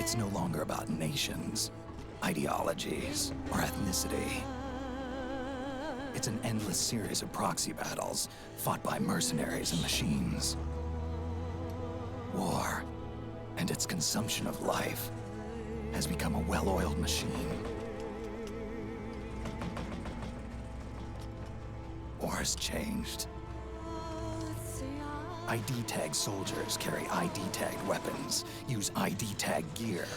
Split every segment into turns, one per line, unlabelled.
It's no longer about nations, ideologies, or ethnicity. It's an endless series of proxy battles fought by mercenaries and machines. War and its consumption of life has become a well-oiled machine. War's changed. ID-tagged soldiers carry ID-tagged weapons, use ID-tagged gear.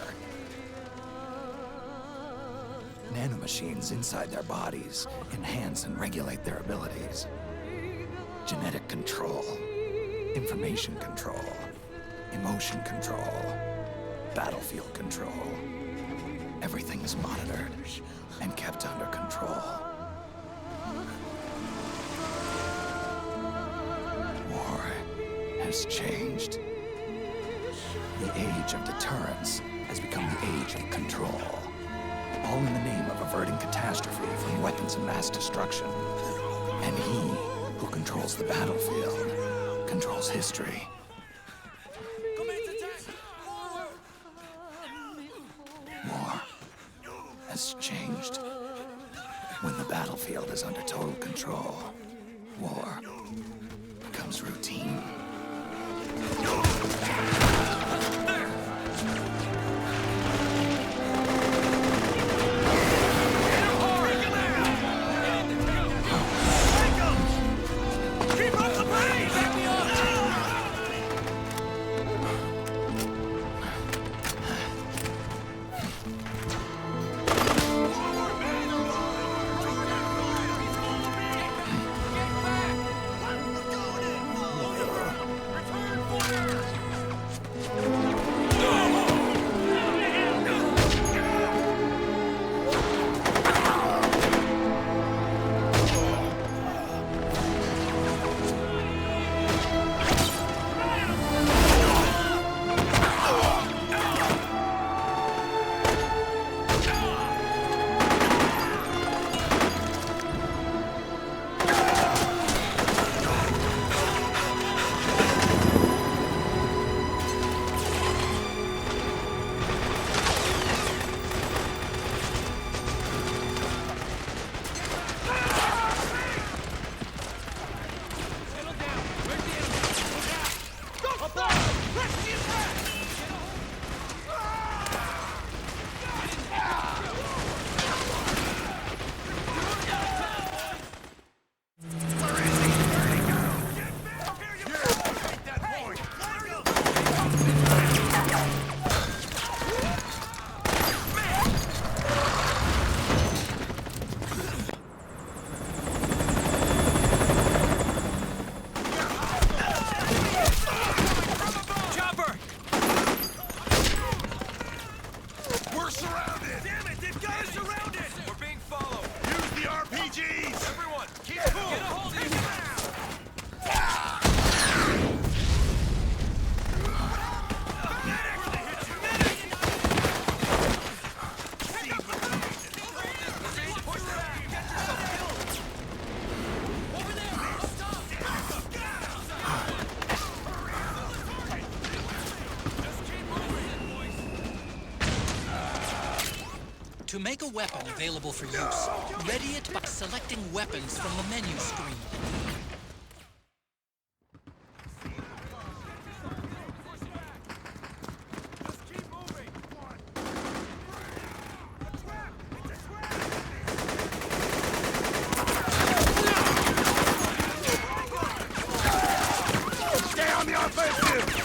Nanomachines inside their bodies enhance and regulate their abilities. Genetic control, information control, emotion control, battlefield control. Everything is monitored and kept under control. War has changed. The age of deterrence has become the age of control. All in the name of averting catastrophe from weapons of mass destruction. And he who controls the battlefield controls history. War has changed. When the battlefield is under total control, war becomes routine.
To make a weapon available for use, ready it by selecting weapons from the menu screen.
Stay on the offensive!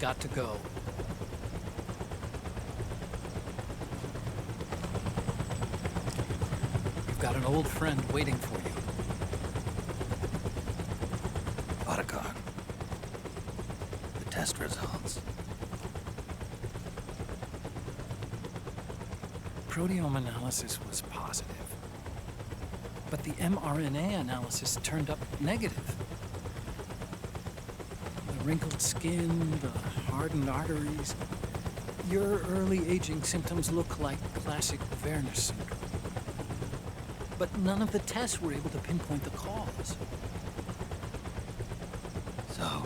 got to go. You've got an old friend waiting for you.
Otacon. The test results.
Proteome analysis was positive, but the mRNA analysis turned up negative. The wrinkled skin, the hardened arteries. Your early aging symptoms look like classic Werner syndrome. But none of the tests were able to pinpoint the cause.
So?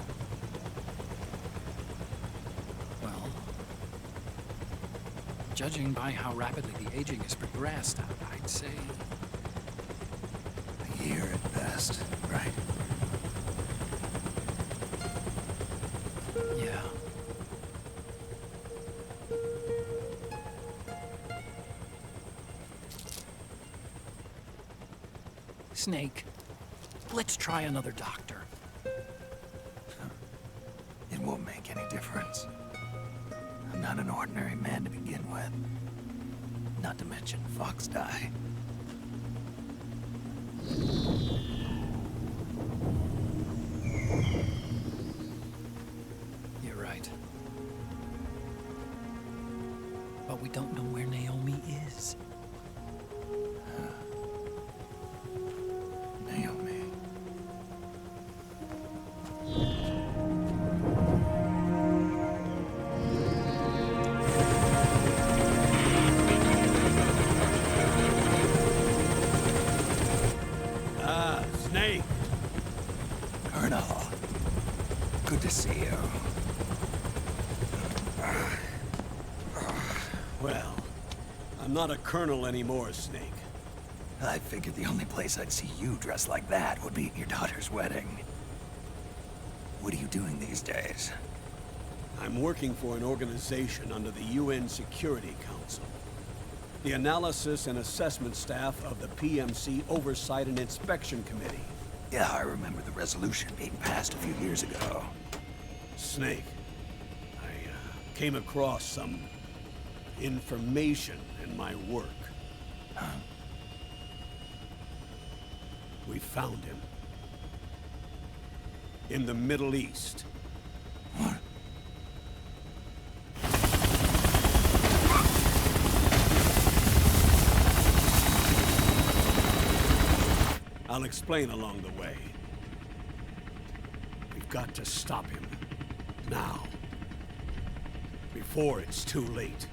Well, judging by how rapidly the aging has progressed, I'd say...
A year at best, right?
Yeah. Snake, let's try another doctor.
It won't make any difference. I'm not an ordinary man to begin with. Not to mention Fox die.
You're right. But we don't know where Naomi is.
Naomi.
Snake!
Colonel. Good to see you.
Well, I'm not a colonel anymore, Snake.
I figured the only place I'd see you dressed like that would be at your daughter's wedding. What are you doing these days?
I'm working for an organization under the UN Security Council. The Analysis and Assessment Staff of the PMC Oversight and Inspection Committee.
Yeah, I remember the resolution being passed a few years ago.
Snake, I came across some information in my work.
Huh?
We found him. In the Middle East.
What?
I'll explain along the way. We've got to stop him. Now. Before it's too late.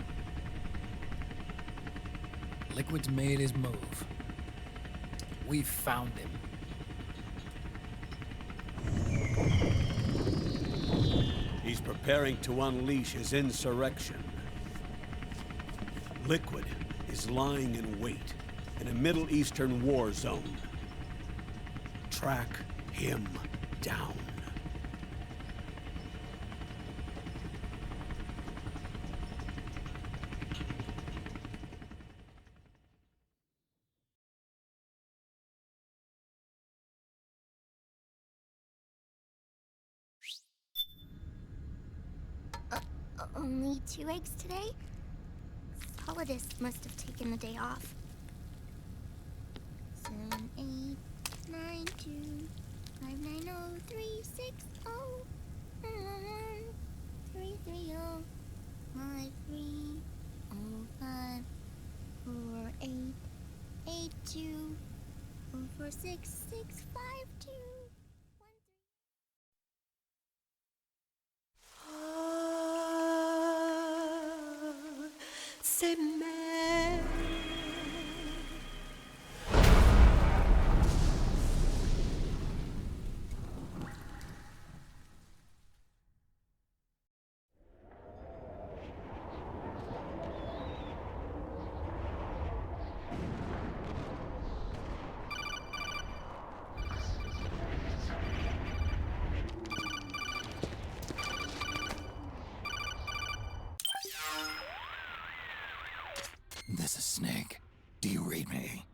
Liquid's made his move. We've found him.
He's preparing to unleash his insurrection. Liquid is lying in wait in a Middle Eastern war zone. Track him down.
Only 2 eggs today? Solidus must have taken the day off. 7, 8, 9, 2, 5, 9, 0, 3, 6, 0, 3, 3, 0, 5, 3, 0, 5, 4, 8, 8, 2, 4, 4, 6, 6, 5, 2.
C'est mère.
This is Snake. Do you read me?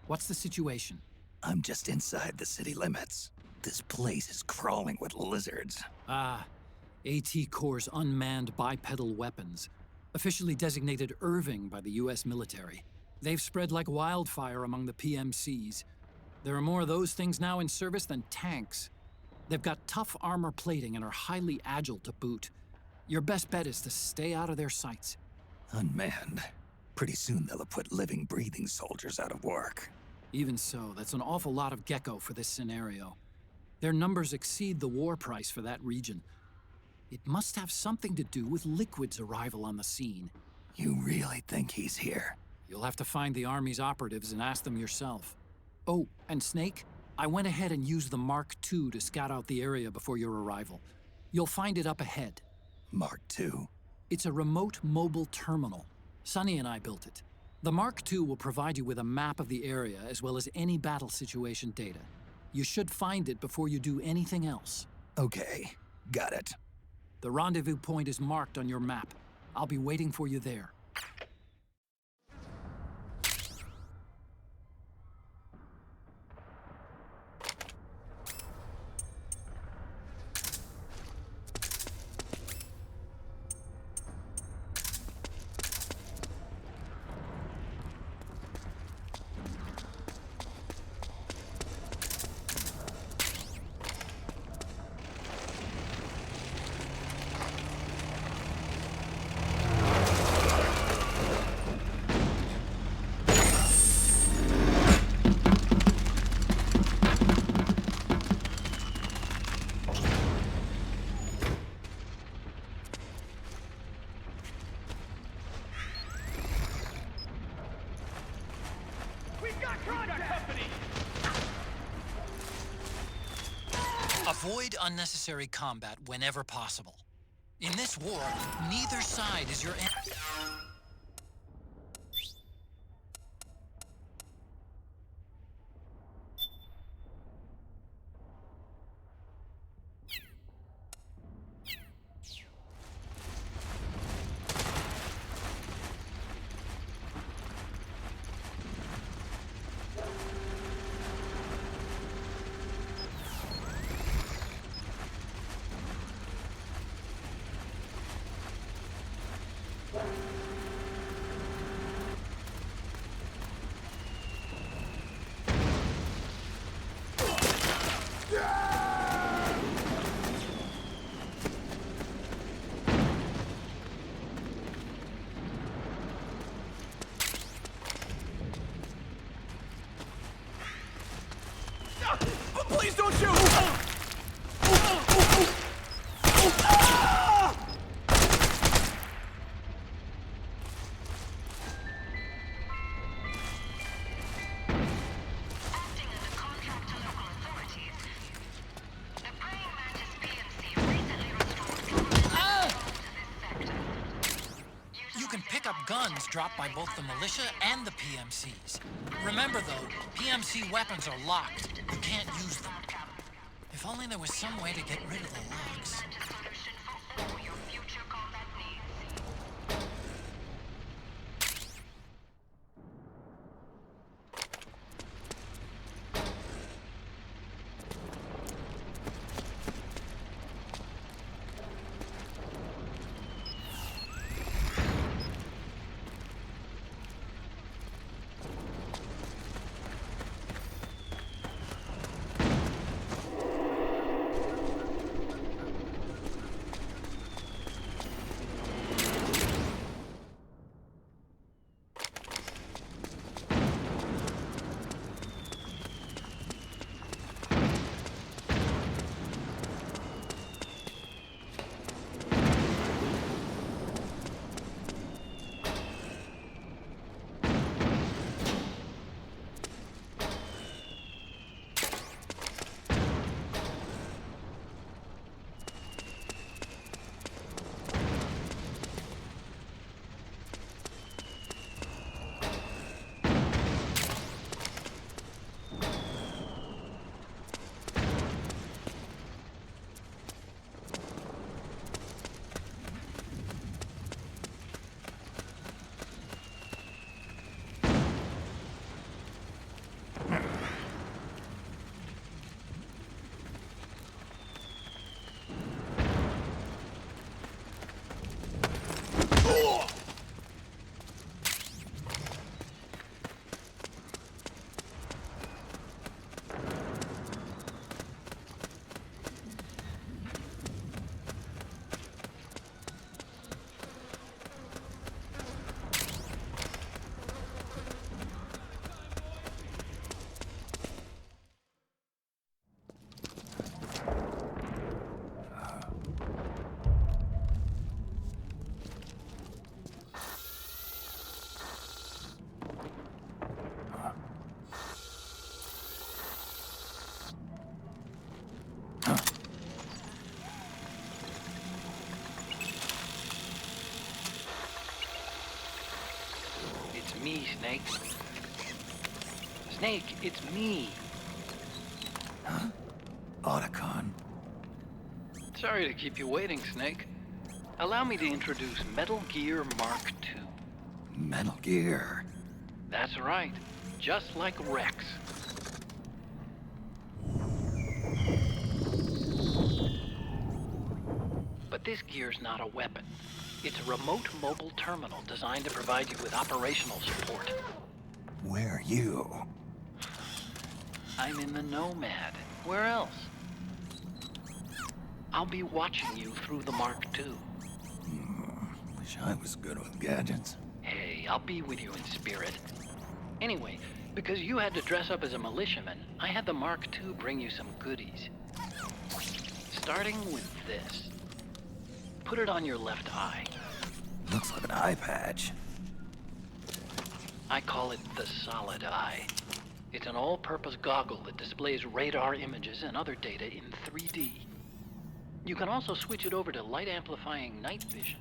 What's the situation?
I'm just inside the city limits. This place is crawling with lizards.
Ah, AT Corps' unmanned bipedal weapons, officially designated Irving by the US military. They've spread like wildfire among the PMCs. There are more of those things now in service than tanks. They've got tough armor plating and are highly agile to boot. Your best bet is to stay out of their sights.
Unmanned. Pretty soon they'll have put living, breathing soldiers out of work.
Even so, that's an awful lot of gecko for this scenario. Their numbers exceed the war price for that region. It must have something to do with Liquid's arrival on the scene.
You really think he's here?
You'll have to find the Army's operatives and ask them yourself. Oh, and Snake, I went ahead and used the Mark II to scout out the area before your arrival. You'll find it up ahead.
Mark II?
It's a remote mobile terminal. Sonny and I built it. The Mark II will provide you with a map of the area as well as any battle situation data. You should find it before you do anything else.
Okay, got it.
The rendezvous point is marked on your map. I'll be waiting for you there. Avoid unnecessary combat whenever possible. In this war, neither side is your enemy.
Please don't shoot!
You can pick up guns dropped by both the militia and the PMCs. Remember though, PMC weapons are locked. You can't use them. If only there was some way to get rid of the locks. me, Snake. Snake, it's me.
Huh? Otacon.
Sorry to keep you waiting, Snake. Allow me to introduce Metal Gear Mark II.
Metal Gear.
That's right. Just like Rex. But this gear's not a weapon. It's a remote mobile terminal designed to provide you with operational support.
Where are you?
I'm in the Nomad. Where else? I'll be watching you through the Mark II.
Wish I was good with gadgets.
Hey, I'll be with you in spirit. Anyway, because you had to dress up as a militiaman, I had the Mark II bring you some goodies. Starting with this. Put it on your left eye.
Looks like an eye patch.
I call it the Solid Eye. It's an all-purpose goggle that displays radar images and other data in 3D. You can also switch it over to light-amplifying night vision.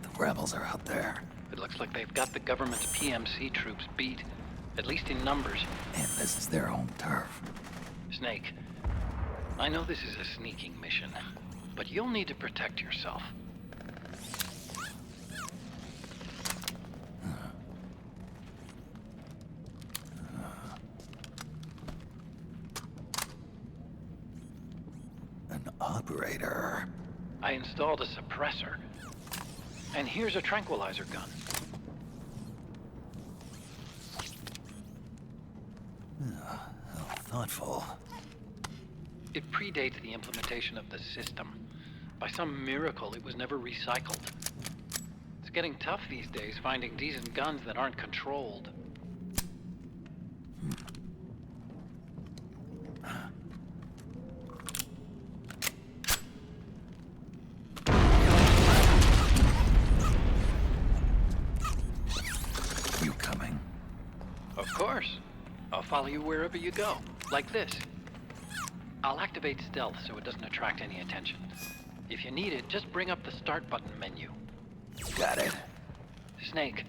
The rebels are out there.
It looks like they've got the government's PMC troops beat, at least in numbers.
And this is their home turf.
Snake, I know this is a sneaking mission, but you'll need to protect yourself.
An operator.
I installed a suppressor. And here's a tranquilizer gun.
How thoughtful.
It predates the implementation of the system. By some miracle, it was never recycled. It's getting tough these days finding decent guns that aren't controlled.
You coming?
Of course. I'll follow you wherever you go, like this. I'll activate stealth so it doesn't attract any attention. If you need it, just bring up the start button menu.
Got it.
Snake,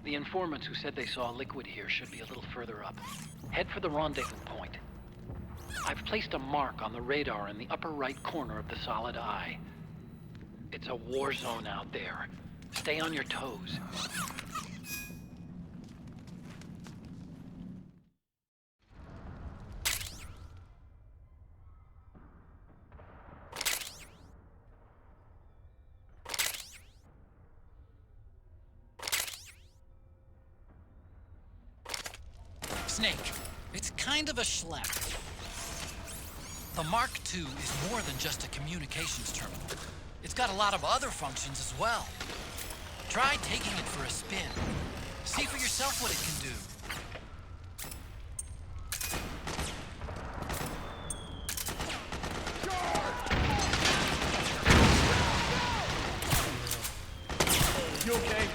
the informants who said they saw liquid here should be a little further up. Head for the rendezvous point. I've placed a mark on the radar in the upper right corner of the Solid Eye. It's a war zone out there. Stay on your toes.
Snake, it's kind of a schlep. The Mark II is more than just a communications terminal. It's got a lot of other functions as well. Try taking it for a spin. See for yourself what it can do.
You okay?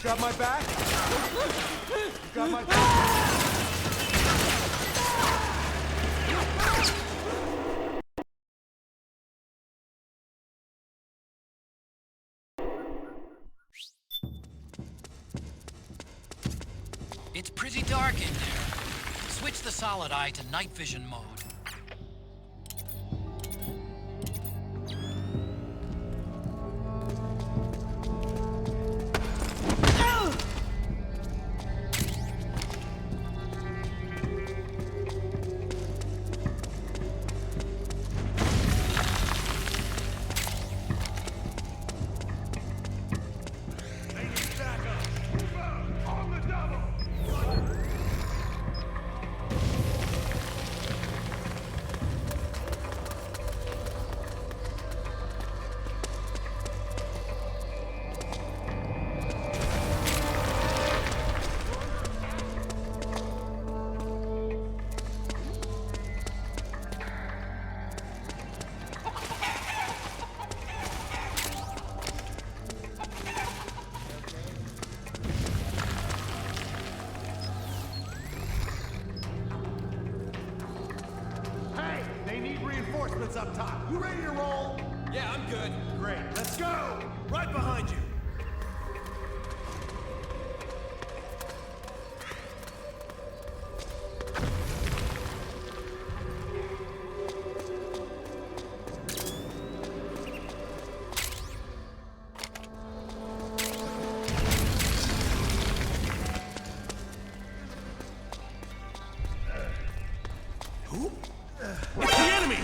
Got my back? You got my back?
It's pretty dark in there. Switch the Solid Eye to night vision mode.
Reinforcements up top. You ready to roll?
Yeah, I'm good.
Great. Let's go! Right behind you.
It's the enemy!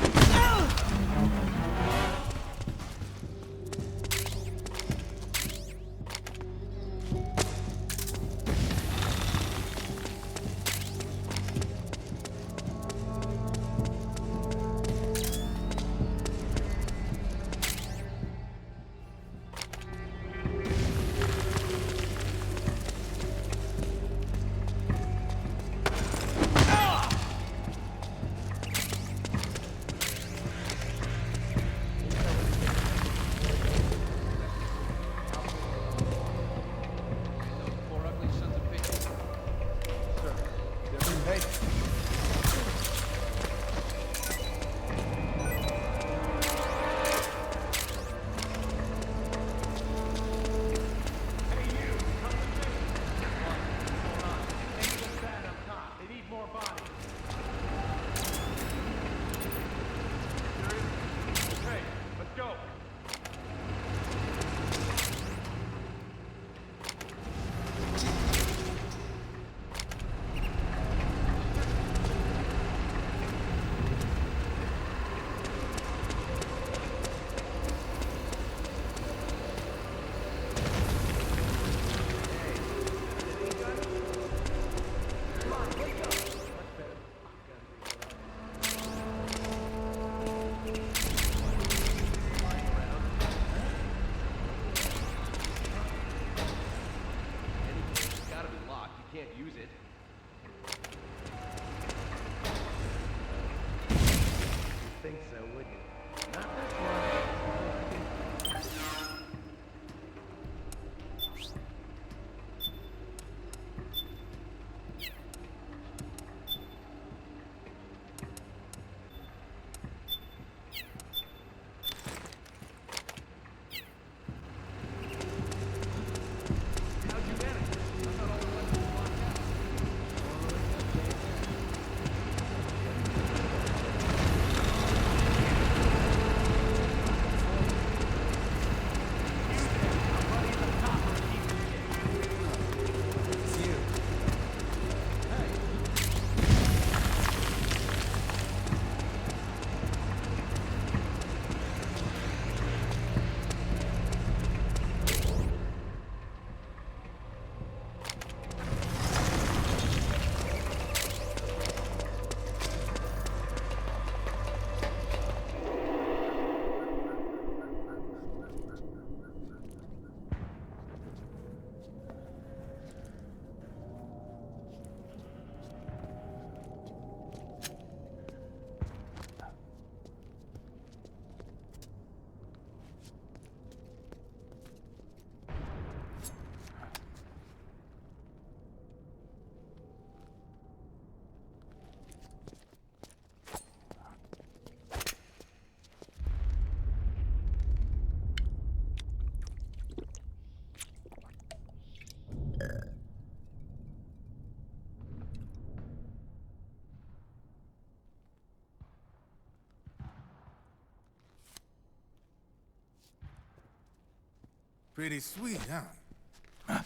Pretty sweet, huh?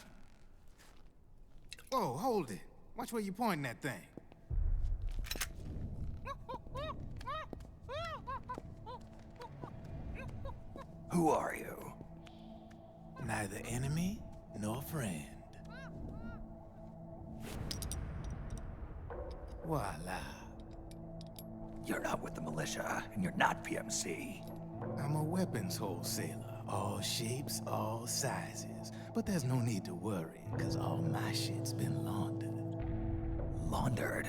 Whoa, hold it. Watch where you pointing that thing.
Who are you?
Neither enemy nor friend. Voila.
You're not with the militia, and you're not PMC.
I'm a weapons wholesaler. All shapes, all sizes. But there's no need to worry, because all my shit's been laundered.
Laundered?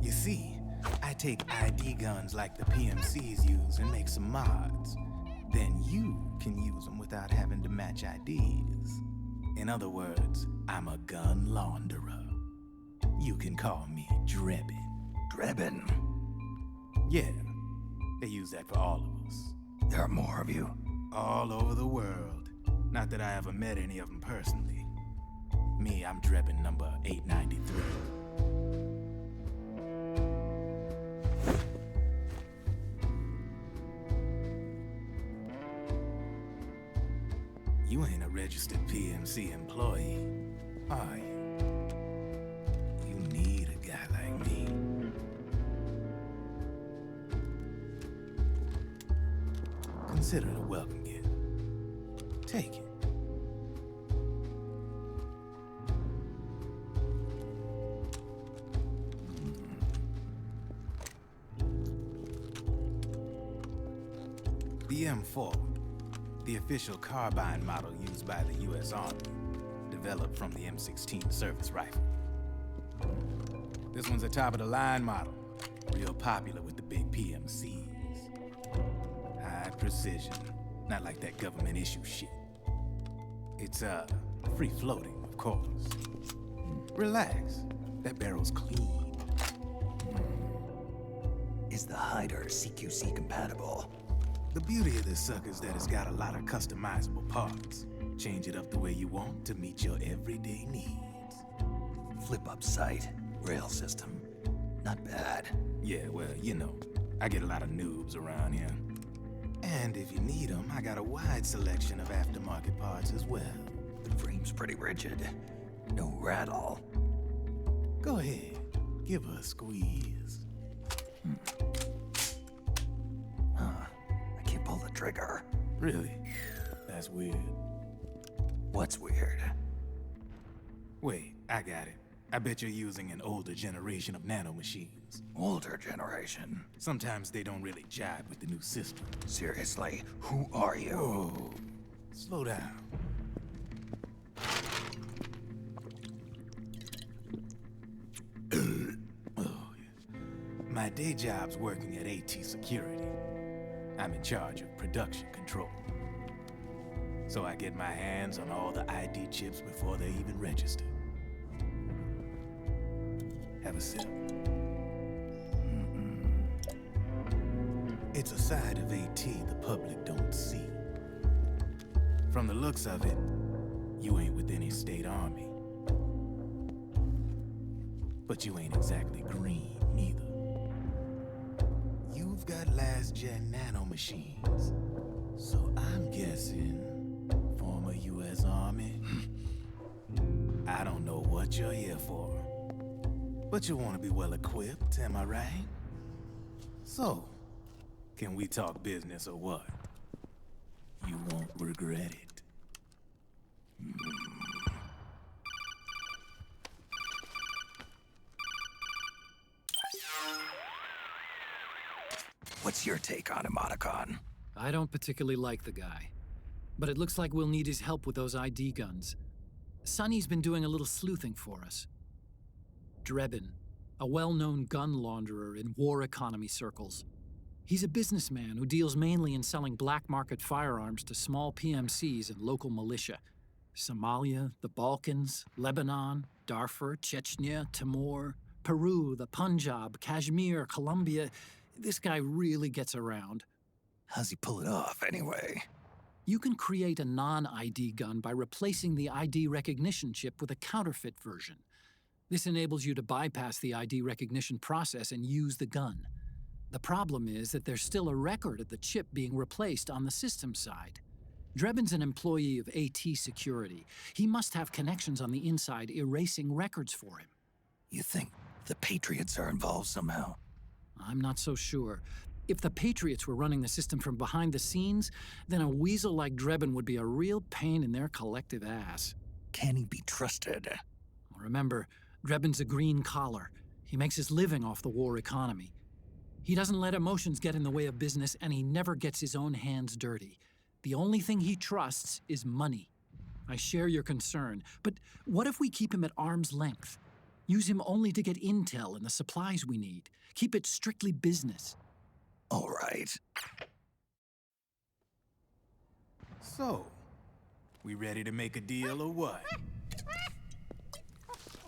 You see, I take ID guns like the PMCs use and make some mods. Then you can use them without having to match IDs. In other words, I'm a gun launderer. You can call me Drebin.
Drebin?
Yeah, they use that for all of us.
There are more of you?
All over the world. Not that I ever met any of them personally. Me, I'm Drebin number 893. You ain't a registered PMC employee, are you? You need a guy like me. Consider it a welcome gift. Take it. The M4, the official carbine model used by the U.S. Army, developed from the M16 service rifle. This one's a top-of-the-line model, real popular with the big PMCs. High precision, not like that government issue shit. It's, free-floating, of course. Relax, that barrel's clean.
Is the hider CQC compatible?
The beauty of this sucker is that it's got a lot of customizable parts. Change it up the way you want to meet your everyday needs.
Flip-up sight, rail system. Not bad.
Yeah, well, you know, I get a lot of noobs around here. And if you need them, I got a wide selection of aftermarket parts as well.
The frame's pretty rigid. No rattle.
Go ahead, give her a squeeze.
I can't pull the trigger.
Really? That's weird.
What's weird?
Wait, I got it. I bet you're using an older generation of nanomachines.
Older generation?
Sometimes they don't really jive with the new system.
Seriously, who are you?
Whoa, slow down. Oh, yeah. My day job's working at AT Security. I'm in charge of production control. So I get my hands on all the ID chips before they even register. Have a sip. It's a side of AT the public don't see. From the looks of it, you ain't with any state army. But you ain't exactly green, neither. You've got last-gen nanomachines. So I'm guessing former U.S. Army. I don't know what you're here for. But you want to be well-equipped, am I right? So, can we talk business or what? You won't regret it.
What's your take on Emoticon?
I don't particularly like the guy, but it looks like we'll need his help with those ID guns. Sonny's been doing a little sleuthing for us. Drebin, a well-known gun launderer in war economy circles. He's a businessman who deals mainly in selling black market firearms to small PMCs and local militia. Somalia, the Balkans, Lebanon, Darfur, Chechnya, Timor, Peru, the Punjab, Kashmir, Colombia. This guy really gets around.
How's he pull it off, anyway?
You can create a non-ID gun by replacing the ID recognition chip with a counterfeit version. This enables you to bypass the ID recognition process and use the gun. The problem is that there's still a record of the chip being replaced on the system side. Drebin's an employee of AT Security. He must have connections on the inside erasing records for him.
You think the Patriots are involved somehow?
I'm not so sure. If the Patriots were running the system from behind the scenes, then a weasel like Drebin would be a real pain in their collective ass.
Can he be trusted?
Remember, Drebin's a green collar. He makes his living off the war economy. He doesn't let emotions get in the way of business, and he never gets his own hands dirty. The only thing he trusts is money. I share your concern, but what if we keep him at arm's length? Use him only to get intel and the supplies we need. Keep it strictly business.
All right.
So, we ready to make a deal or what?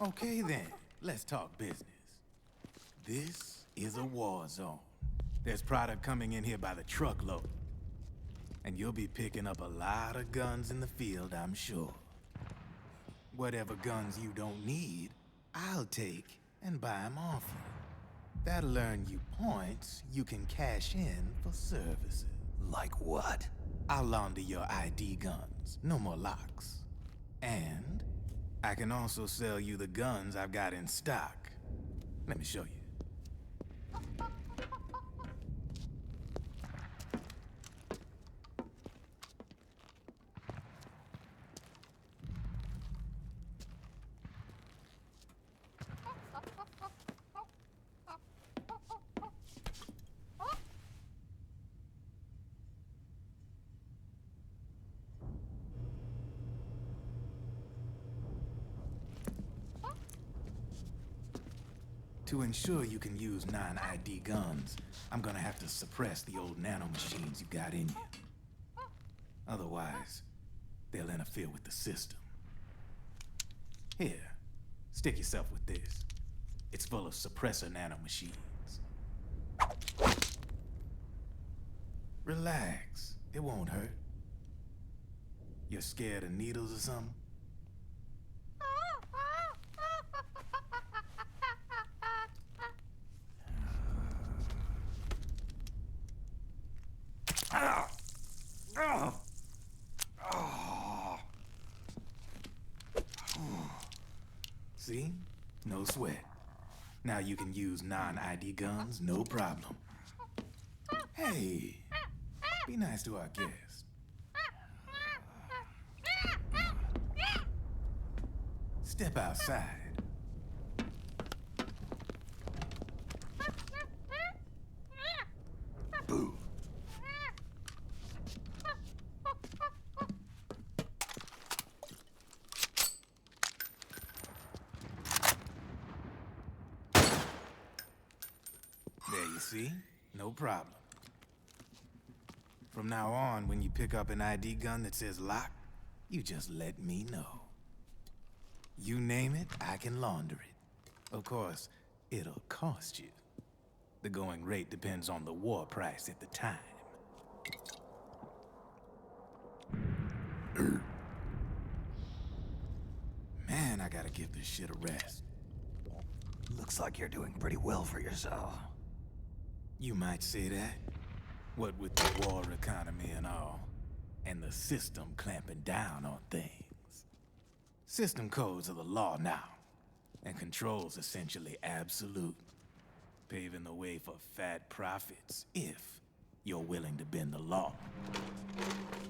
Okay then, let's talk business. This is a war zone. There's product coming in here by the truckload. And you'll be picking up a lot of guns in the field, I'm sure. Whatever guns you don't need, I'll take and buy them off you. That'll earn you points you can cash in for services.
Like what?
I'll launder your ID guns, no more locks. And I can also sell you the guns I've got in stock. Let me show you. To ensure you can use non-ID guns, I'm gonna have to suppress the old nanomachines you got in you. Otherwise, they'll interfere with the system. Here, stick yourself with this. It's full of suppressor nanomachines. Relax, it won't hurt. You're scared of needles or something? See? No sweat. Now you can use non-ID guns, no problem. Hey, be nice to our guest. Step outside.
Boo.
There you see? No problem. From now on, when you pick up an ID gun that says lock, you just let me know. You name it, I can launder it. Of course, it'll cost you. The going rate depends on the war price at the time. Man, I gotta give this shit a rest.
Looks like you're doing pretty well for yourself.
You might say that. What with the war economy and all, and the system clamping down on things. System codes are the law now, and control's essentially absolute, paving the way for fat profits if you're willing to bend the law.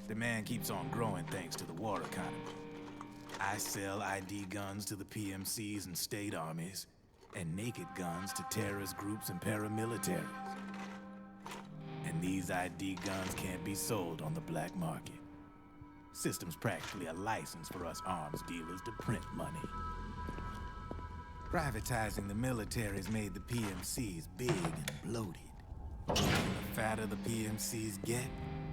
Demand keeps on growing thanks to the war economy. I sell ID guns to the PMCs and state armies, and naked guns to terrorist groups and paramilitaries. And these ID guns can't be sold on the black market. System's practically a license for us arms dealers to print money. Privatizing the military's made the PMCs big and bloated. The fatter the PMCs get,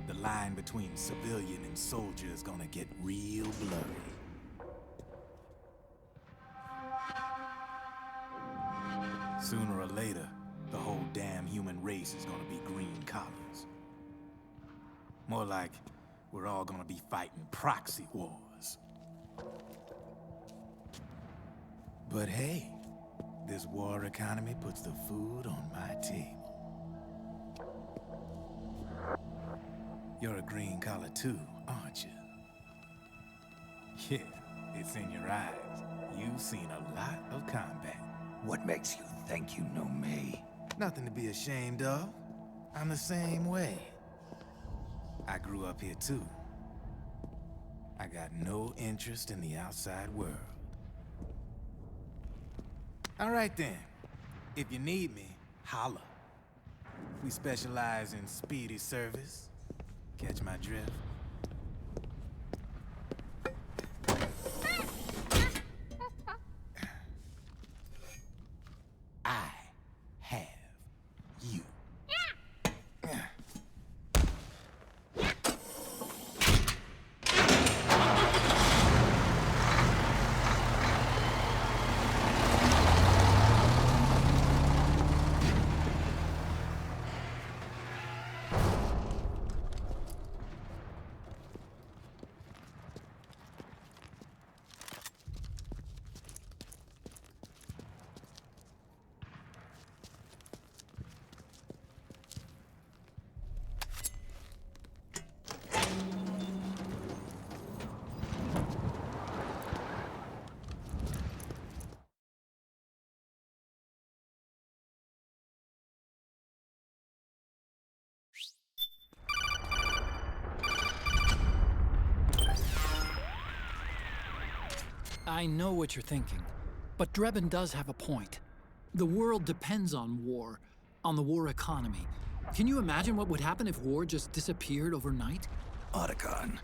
the line between civilian and soldier is gonna get real blurry. Sooner or later, the whole damn human race is gonna be green collars. More like we're all gonna be fighting proxy wars. But hey, this war economy puts the food on my table. You're a green collar too, aren't you? Yeah, it's in your eyes. You've seen a lot of combat.
What makes you think you know me?
Nothing to be ashamed of. I'm the same way. I grew up here too. I got no interest in the outside world. All right then. If you need me, holla. We specialize in speedy service. Catch my drift?
I know what you're thinking, but Drebin does have a point. The world depends on war, on the war economy. Can you imagine what would happen if war just disappeared overnight?
Otacon,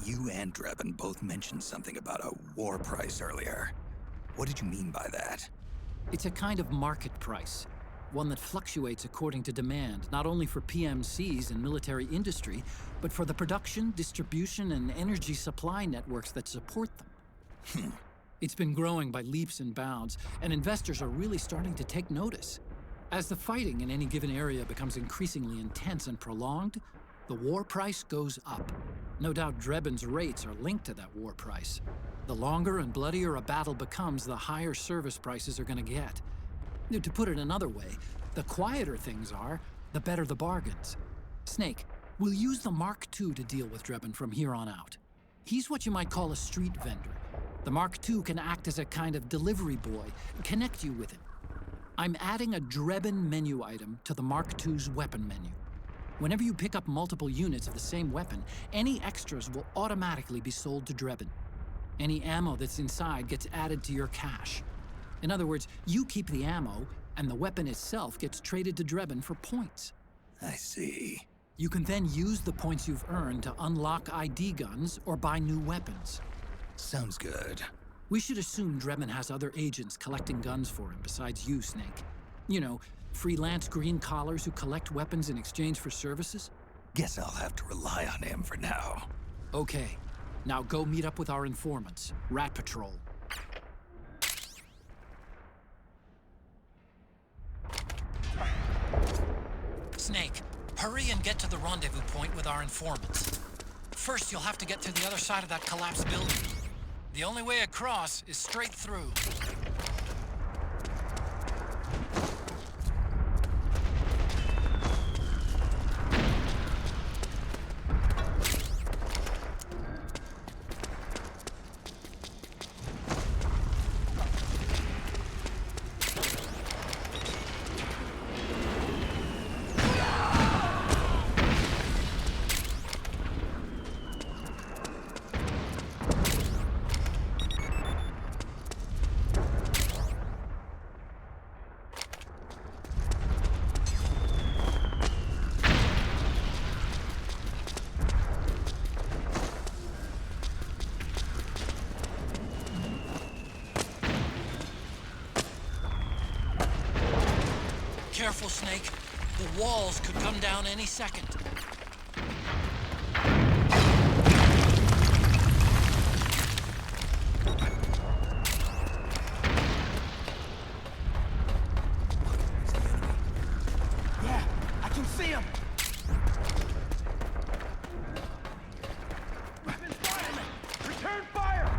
you and Drebin both mentioned something about a war price earlier. What did you mean by that?
It's a kind of market price, one that fluctuates according to demand, not only for PMCs and military industry, but for the production, distribution, and energy supply networks that support them. It's been growing by leaps and bounds, and investors are really starting to take notice. As the fighting in any given area becomes increasingly intense and prolonged, the war price goes up. No doubt Drebin's rates are linked to that war price. The longer and bloodier a battle becomes, the higher service prices are going to get. To put it another way, the quieter things are, the better the bargains. Snake, we'll use the Mark II to deal with Drebin from here on out. He's what you might call a street vendor. The Mark II can act as a kind of delivery boy, connect you with him. I'm adding a Drebin menu item to the Mark II's weapon menu. Whenever you pick up multiple units of the same weapon, any extras will automatically be sold to Drebin. Any ammo that's inside gets added to your cache. In other words, you keep the ammo, and the weapon itself gets traded to Drebin for points.
I see.
You can then use the points you've earned to unlock ID guns or buy new weapons.
Sounds good.
We should assume Drebin has other agents collecting guns for him besides you, Snake. You know, freelance green collars who collect weapons in exchange for services?
Guess I'll have to rely on him for now.
Okay. Now go meet up with our informants, Rat Patrol.
Snake, hurry and get to the rendezvous point with our informants. First, you'll have to get to the other side of that collapsed building. The only way across is straight through. Careful, Snake. The walls could come down any second.
Yeah, I can see him.
Return fire!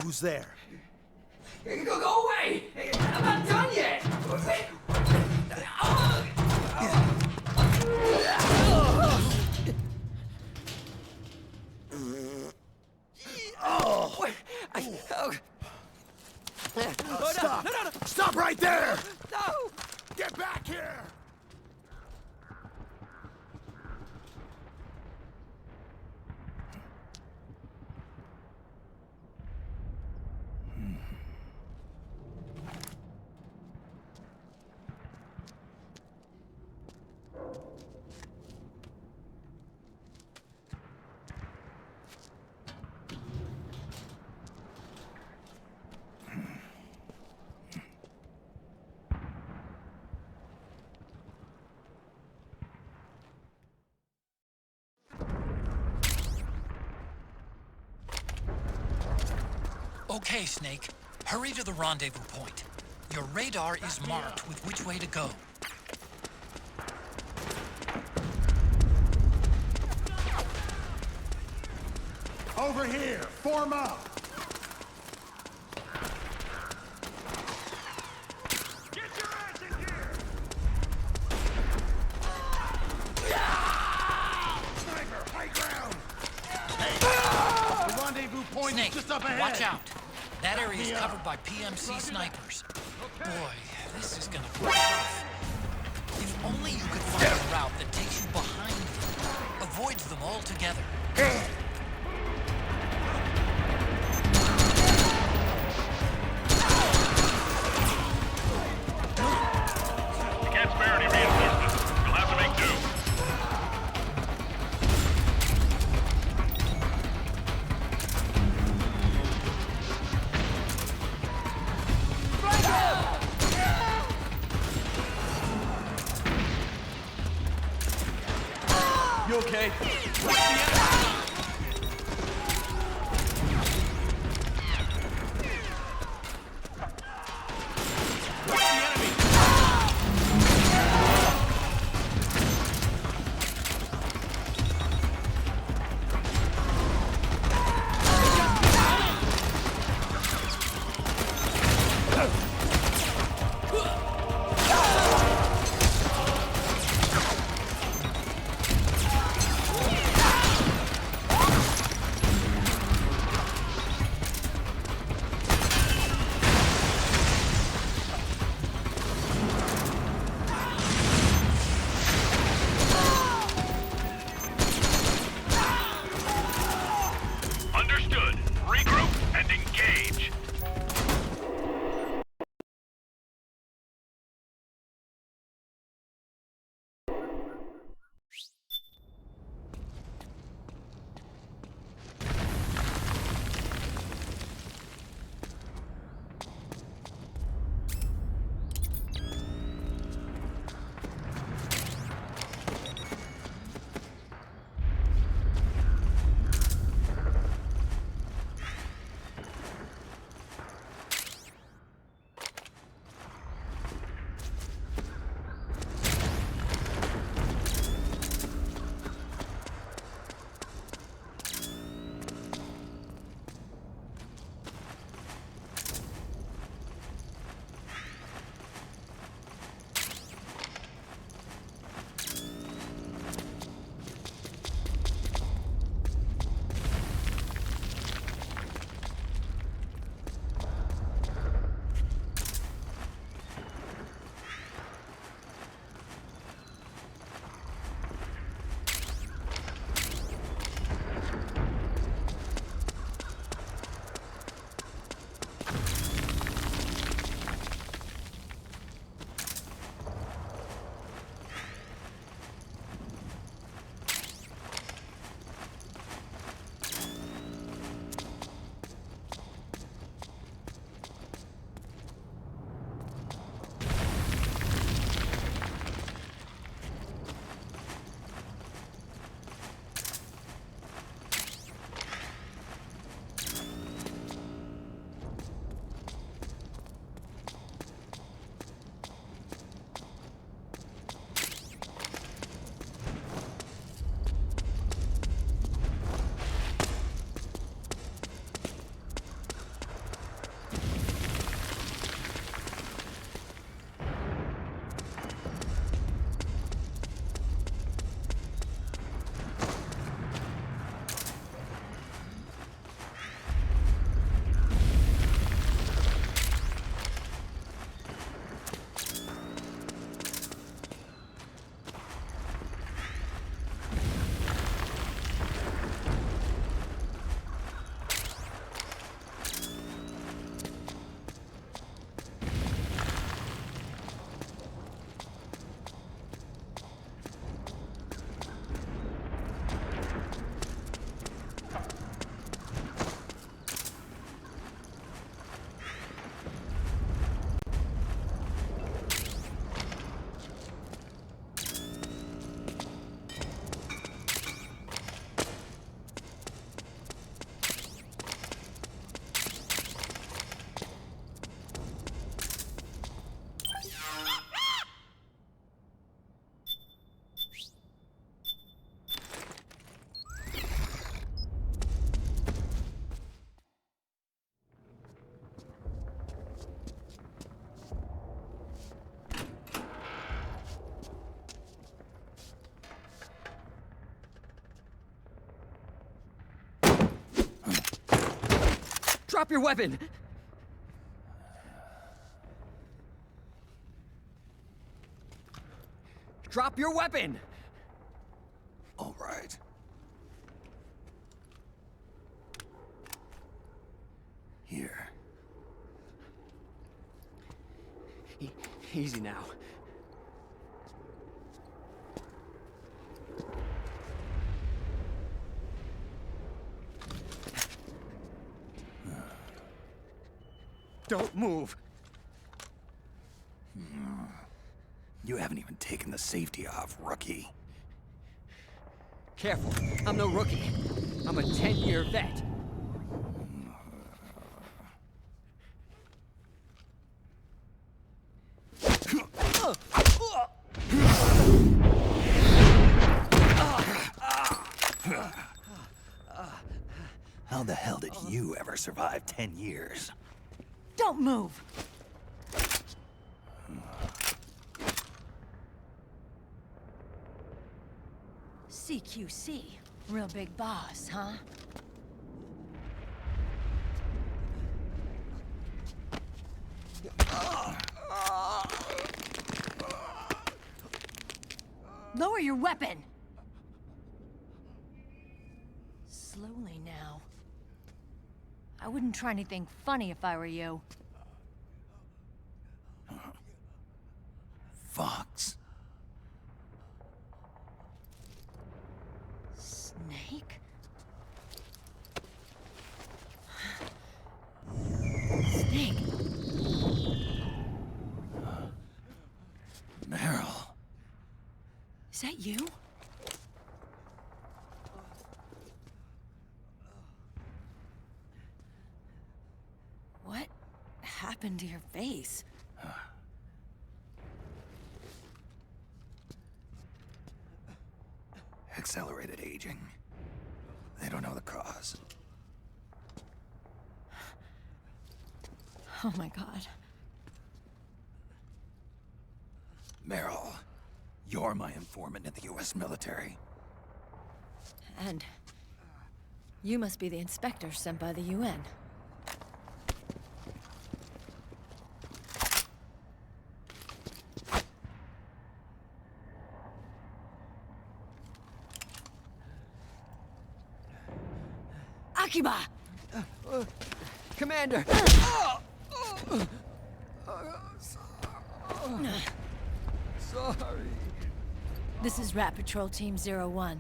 Who's there?
Go away! I'm not done yet!
Stop! No! Stop right there!
No!
Get back here!
Okay, Snake. Hurry to the rendezvous point. Your radar is marked with which way to go.
Over here! Form up! Get your ass in here! Sniper, high ground! Hey! The rendezvous point
Snake,
is just up ahead!
watch out. That area is covered by PMC snipers. Boy, this is gonna be tough. If only you could find a route that takes you behind them, avoids them altogether.
Can't spare any reinforcements. You'll have to make do.
You okay?
Drop your weapon! Drop your weapon!
All right. Here.
Easy now. Don't move!
You haven't even taken the safety off, rookie.
Careful, I'm no rookie. I'm a 10-year vet.
How the hell did you ever survive 10 years?
Don't move! CQC. Real big boss, huh? Lower your weapon! Slowly now. I wouldn't try anything funny if I were you.
Fox.
Snake? Snake?
Meryl.
Is that you? What happened to your face?
Accelerated aging. They don't know the cause.
Oh my god.
Meryl, you're my informant in the U.S. military.
And you must be the inspector sent by the UN. Akiba!
Commander! Sorry.
This is Rat Patrol Team 01.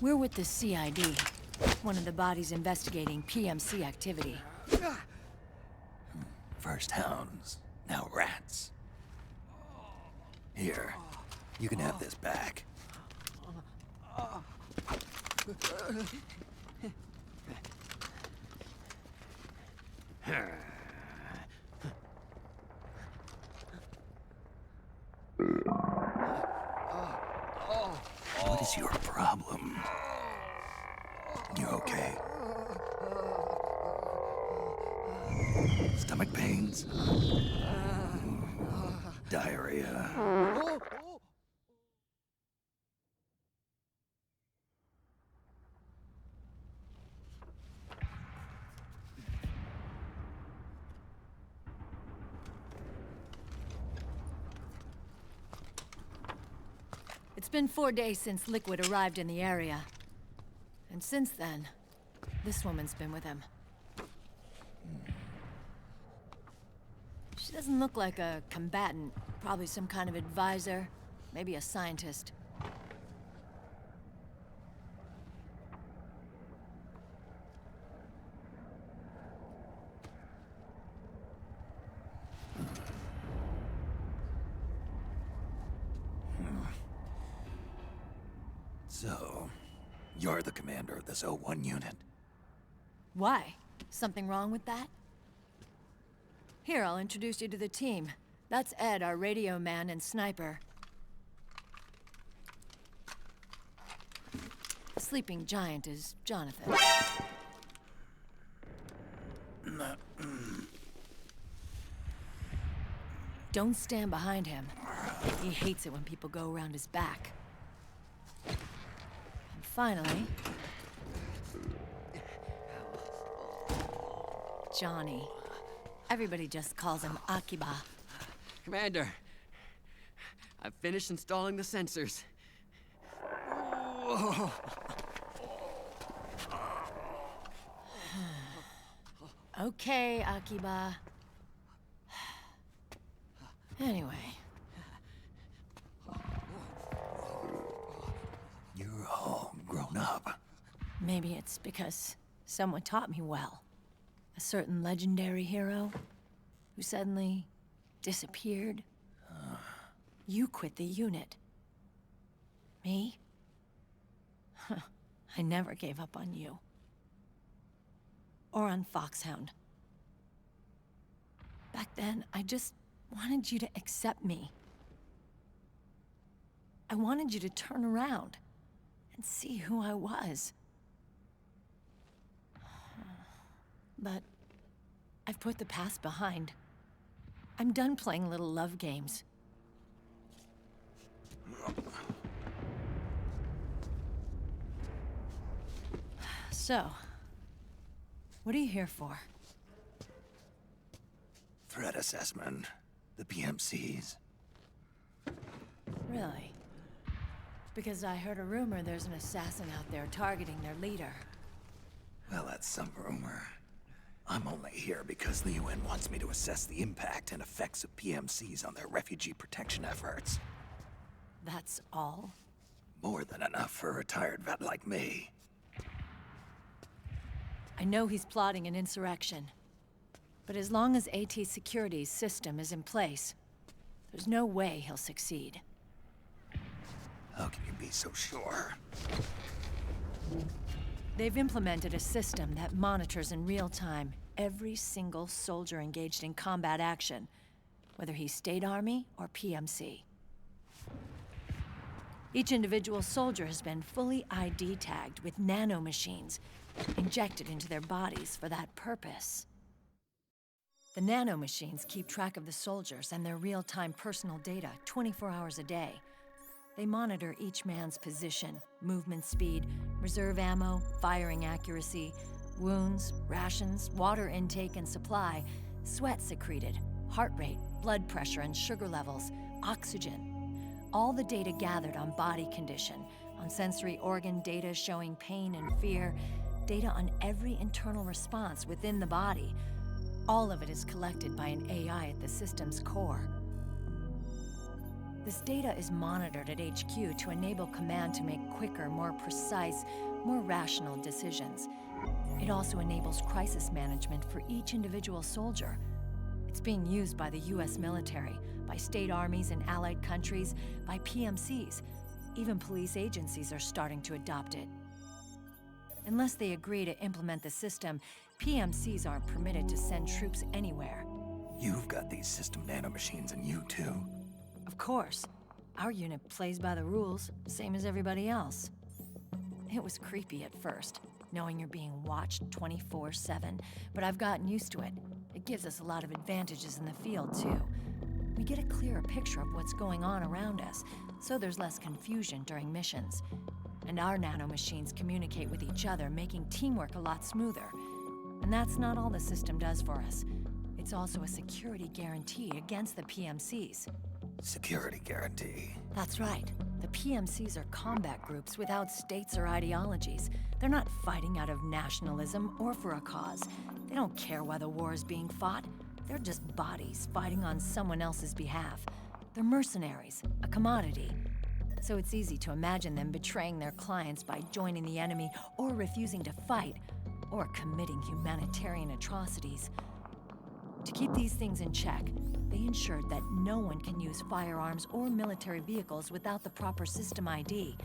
We're with the CID, one of the bodies investigating PMC activity.
First hounds, now rats. Here, you can have this back. What is your problem? You okay? Stomach pains? Diarrhea?
It's been 4 days since Liquid arrived in the area. And since then, this woman's been with him. She doesn't look like a combatant. Probably some kind of advisor, maybe a scientist.
So, you're the commander of this O1 unit?
Why? Something wrong with that? Here, I'll introduce you to the team. That's Ed, our radio man and sniper. Sleeping giant is Jonathan. Don't stand behind him. He hates it when people go around his back. And finally... Johnny. Everybody just calls him Akiba.
Commander, I've finished installing the sensors.
Okay, Akiba. Anyway.
You're all grown up.
Maybe it's because someone taught me well. A certain legendary hero who suddenly disappeared. You quit the unit. Me? I never gave up on you. Or on Foxhound. Back then, I just wanted you to accept me. I wanted you to turn around and see who I was. But I've put the past behind. I'm done playing little love games. So, what are you here for?
Threat assessment. The PMCs.
Really? Because I heard a rumor there's an assassin out there targeting their leader.
Well, that's some rumor. I'm only here because the UN wants me to assess the impact and effects of PMCs on their refugee protection efforts.
That's all?
More than enough for a retired vet like me.
I know he's plotting an insurrection. But as long as AT Security's system is in place, there's no way he'll succeed.
How can you be so sure?
They've implemented a system that monitors in real time every single soldier engaged in combat action, whether he's State Army or PMC. Each individual soldier has been fully ID tagged with nanomachines injected into their bodies for that purpose. The nanomachines keep track of the soldiers and their real-time personal data 24 hours a day. They monitor each man's position, movement speed, reserve ammo, firing accuracy, wounds, rations, water intake and supply, sweat secreted, heart rate, blood pressure and sugar levels, oxygen. All the data gathered on body condition, on sensory organ data showing pain and fear, data on every internal response within the body. All of it is collected by an AI at the system's core. This data is monitored at HQ to enable command to make quicker, more precise, more rational decisions. It also enables crisis management for each individual soldier. It's being used by the US military, by state armies in allied countries, by PMCs. Even police agencies are starting to adopt it. Unless they agree to implement the system, PMCs aren't permitted to send troops anywhere.
You've got these system nanomachines in you too.
Of course. Our unit plays by the rules, same as everybody else. It was creepy at first, knowing you're being watched 24/7, but I've gotten used to it. It gives us a lot of advantages in the field, too. We get a clearer picture of what's going on around us, so there's less confusion during missions. And our nanomachines communicate with each other, making teamwork a lot smoother. And that's not all the system does for us. It's also a security guarantee against the PMCs.
Security guarantee.
That's right. The PMCs are combat groups without states or ideologies. They're not fighting out of nationalism or for a cause. They don't care why the war is being fought. They're just bodies fighting on someone else's behalf. They're mercenaries, a commodity. So it's easy to imagine them betraying their clients by joining the enemy or refusing to fight, or committing humanitarian atrocities. To keep these things in check, they ensured that no one can use firearms or military vehicles without the proper system ID.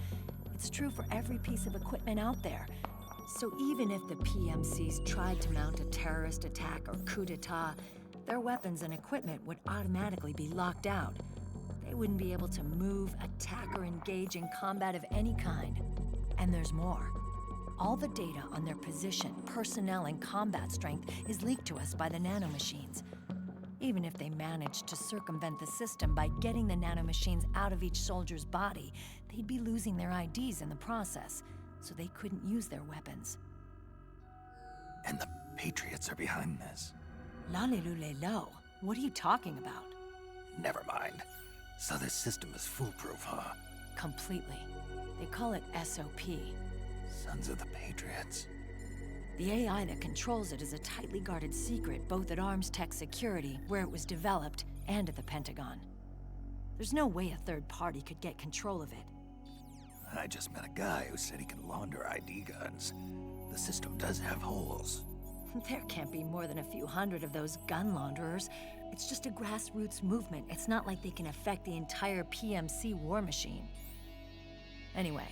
It's true for every piece of equipment out there. So even if the PMCs tried to mount a terrorist attack or coup d'etat, their weapons and equipment would automatically be locked out. They wouldn't be able to move, attack, or engage in combat of any kind. And there's more. All the data on their position, personnel, and combat strength is leaked to us by the nanomachines. Even if they managed to circumvent the system by getting the nanomachines out of each soldier's body, they'd be losing their IDs in the process, so they couldn't use their weapons.
And the Patriots are behind this.
La-le-lu-le-lo. What are you talking about?
Never mind. So this system is foolproof, huh?
Completely. They call it SOP.
Sons of the Patriots.
The AI that controls it is a tightly guarded secret, both at Arms Tech Security, where it was developed, and at the Pentagon. There's no way a third party could get control of it.
I just met a guy who said he can launder ID guns. The system does have holes.
There can't be more than a few hundred of those gun launderers. It's just a grassroots movement. It's not like they can affect the entire PMC war machine. Anyway,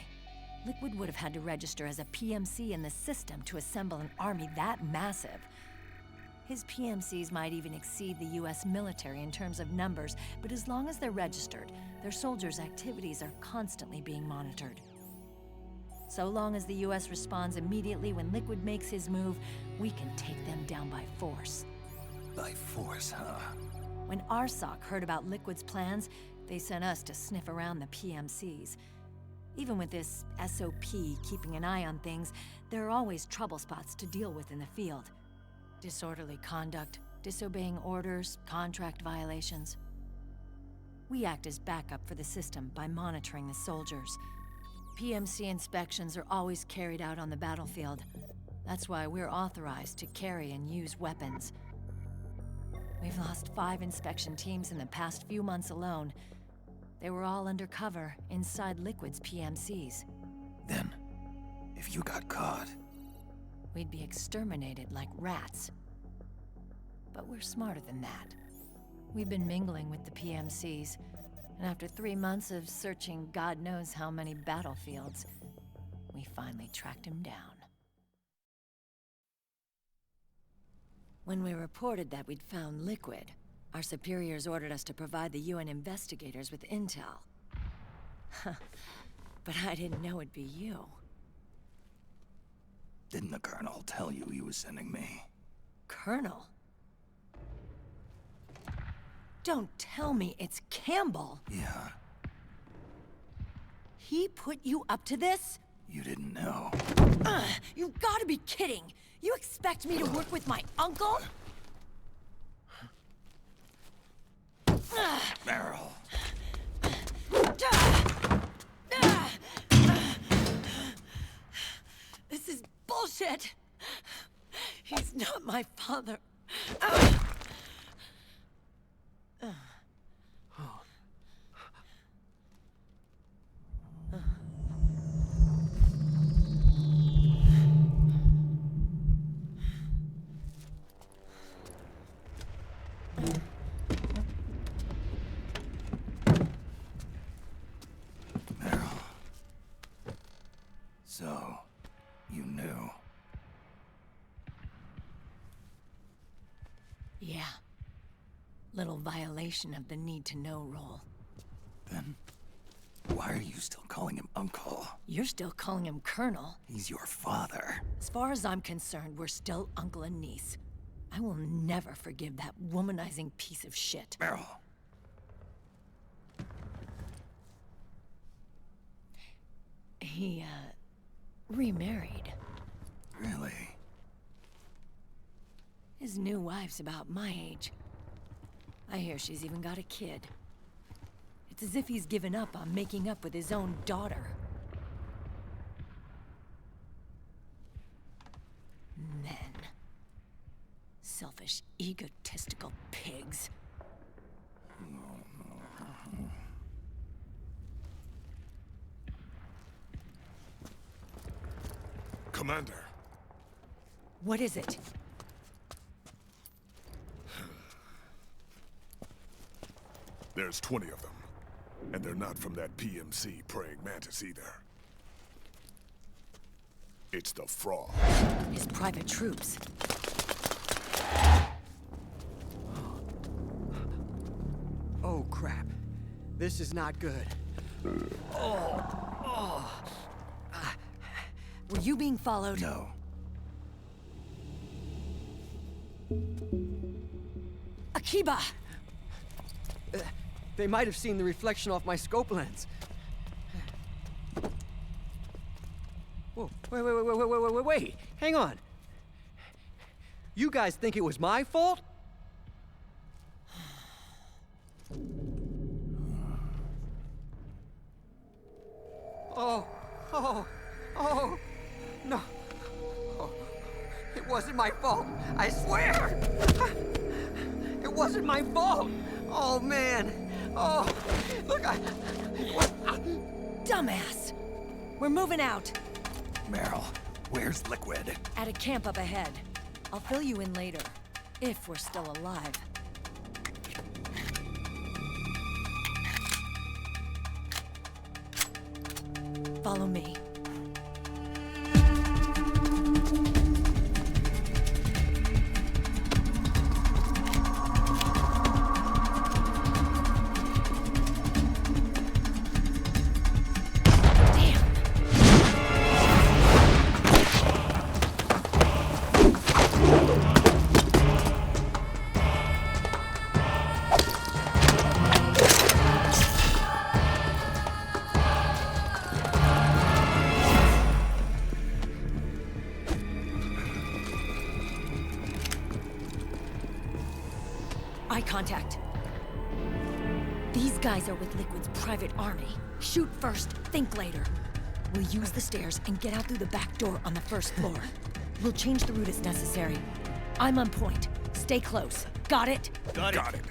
Liquid would have had to register as a PMC in the system to assemble an army that massive. His PMCs might even exceed the US military in terms of numbers, but as long as they're registered, their soldiers' activities are constantly being monitored. So long as the US responds immediately when Liquid makes his move, we can take them down by force.
By force, huh?
When RSOC heard about Liquid's plans, they sent us to sniff around the PMCs. Even with this SOP keeping an eye on things, there are always trouble spots to deal with in the field. Disorderly conduct, disobeying orders, contract violations. We act as backup for the system by monitoring the soldiers. PMC inspections are always carried out on the battlefield. That's why we're authorized to carry and use weapons. We've lost 5 inspection teams in the past few months alone. They were all undercover inside Liquid's PMCs.
Then, if you got caught...
we'd be exterminated like rats. But we're smarter than that. We've been mingling with the PMCs, and after 3 months of searching God knows how many battlefields, we finally tracked him down. When we reported that we'd found Liquid, our superiors ordered us to provide the UN investigators with intel. But I didn't know it'd be you.
Didn't the Colonel tell you he was sending me?
Colonel? Don't tell me it's Campbell!
Yeah.
He put you up to this?
You didn't know.
You've gotta be kidding! You expect me to work with my uncle?
Meryl.
This is bullshit! He's not my father.
So, you knew.
Yeah. Little violation of the need-to-know rule.
Then, why are you still calling him Uncle?
You're still calling him Colonel.
He's your father.
As far as I'm concerned, we're still uncle and niece. I will never forgive that womanizing piece of shit.
Meryl.
He, remarried.
Really?
His new wife's about my age. I hear she's even got a kid. It's as if he's given up on making up with his own daughter. Men. Selfish, egotistical pigs.
Commander.
What is it?
There's 20 of them. And they're not from that PMC praying mantis either. It's the fraud.
His private troops.
Oh, crap. This is not good.
Were you being followed?
No.
Akiba!
They might have seen the reflection off my scope lens. Whoa, wait, hang on. You guys think it was my fault? Oh, no. Oh, it wasn't my fault, I swear! It wasn't my fault! Oh, man. Oh, look,
Dumbass! We're moving out.
Meryl, where's Liquid?
At a camp up ahead. I'll fill you in later, if we're still alive. Follow me. Eye contact. These guys are with Liquid's private army. Shoot first, think later. We'll use the stairs and get out through the back door on the first floor. We'll change the route as necessary. I'm on point. Stay close. Got it?
Got it.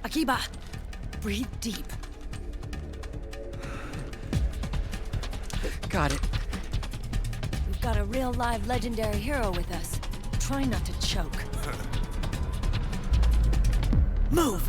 Akiba, breathe deep.
Got it.
We've got a real live legendary hero with us. Try not to choke. Move!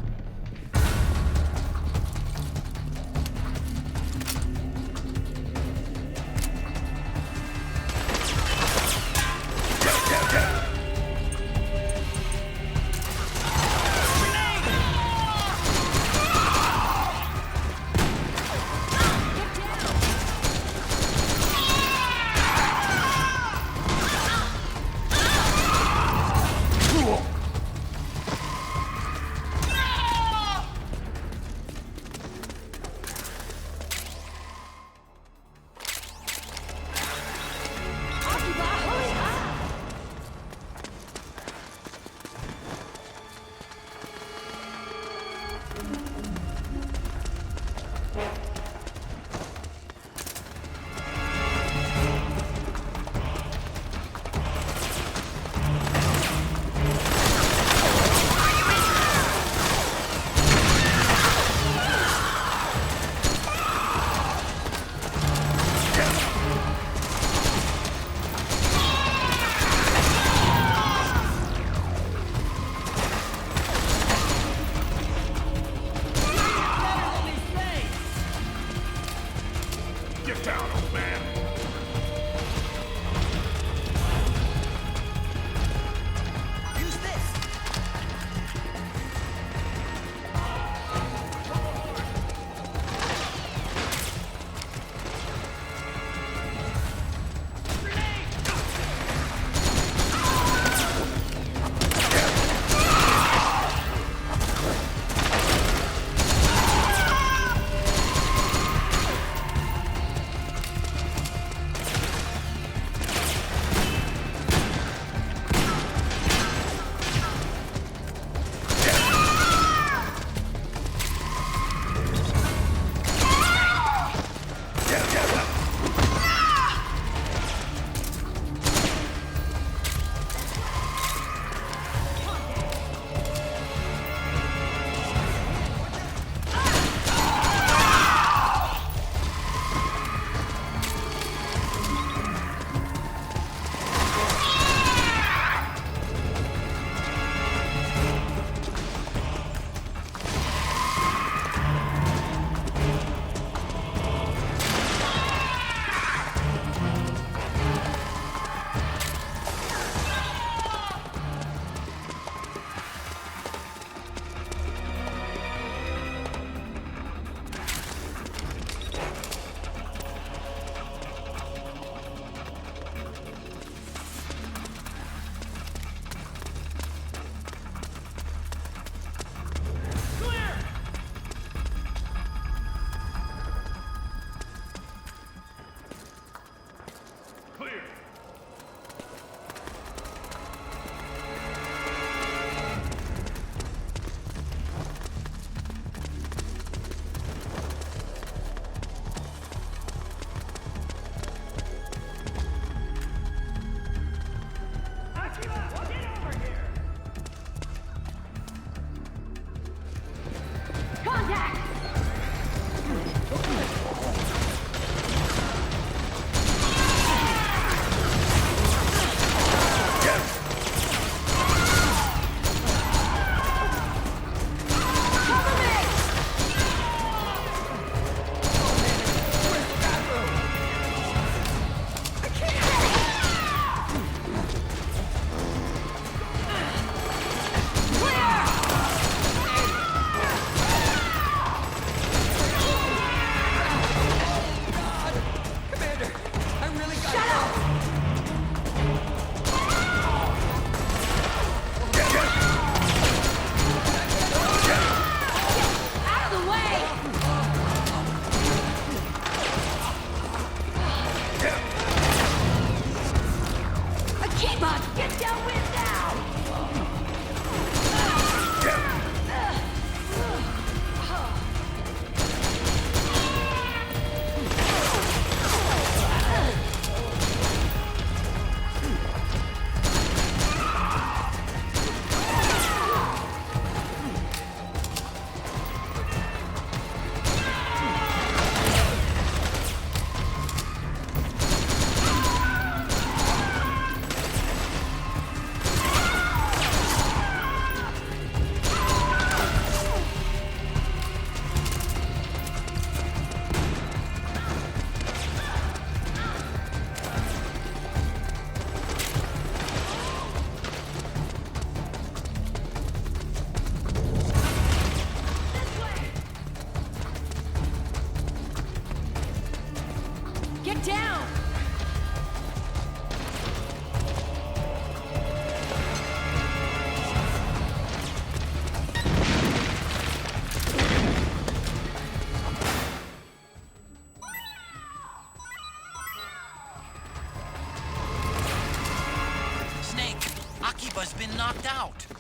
out!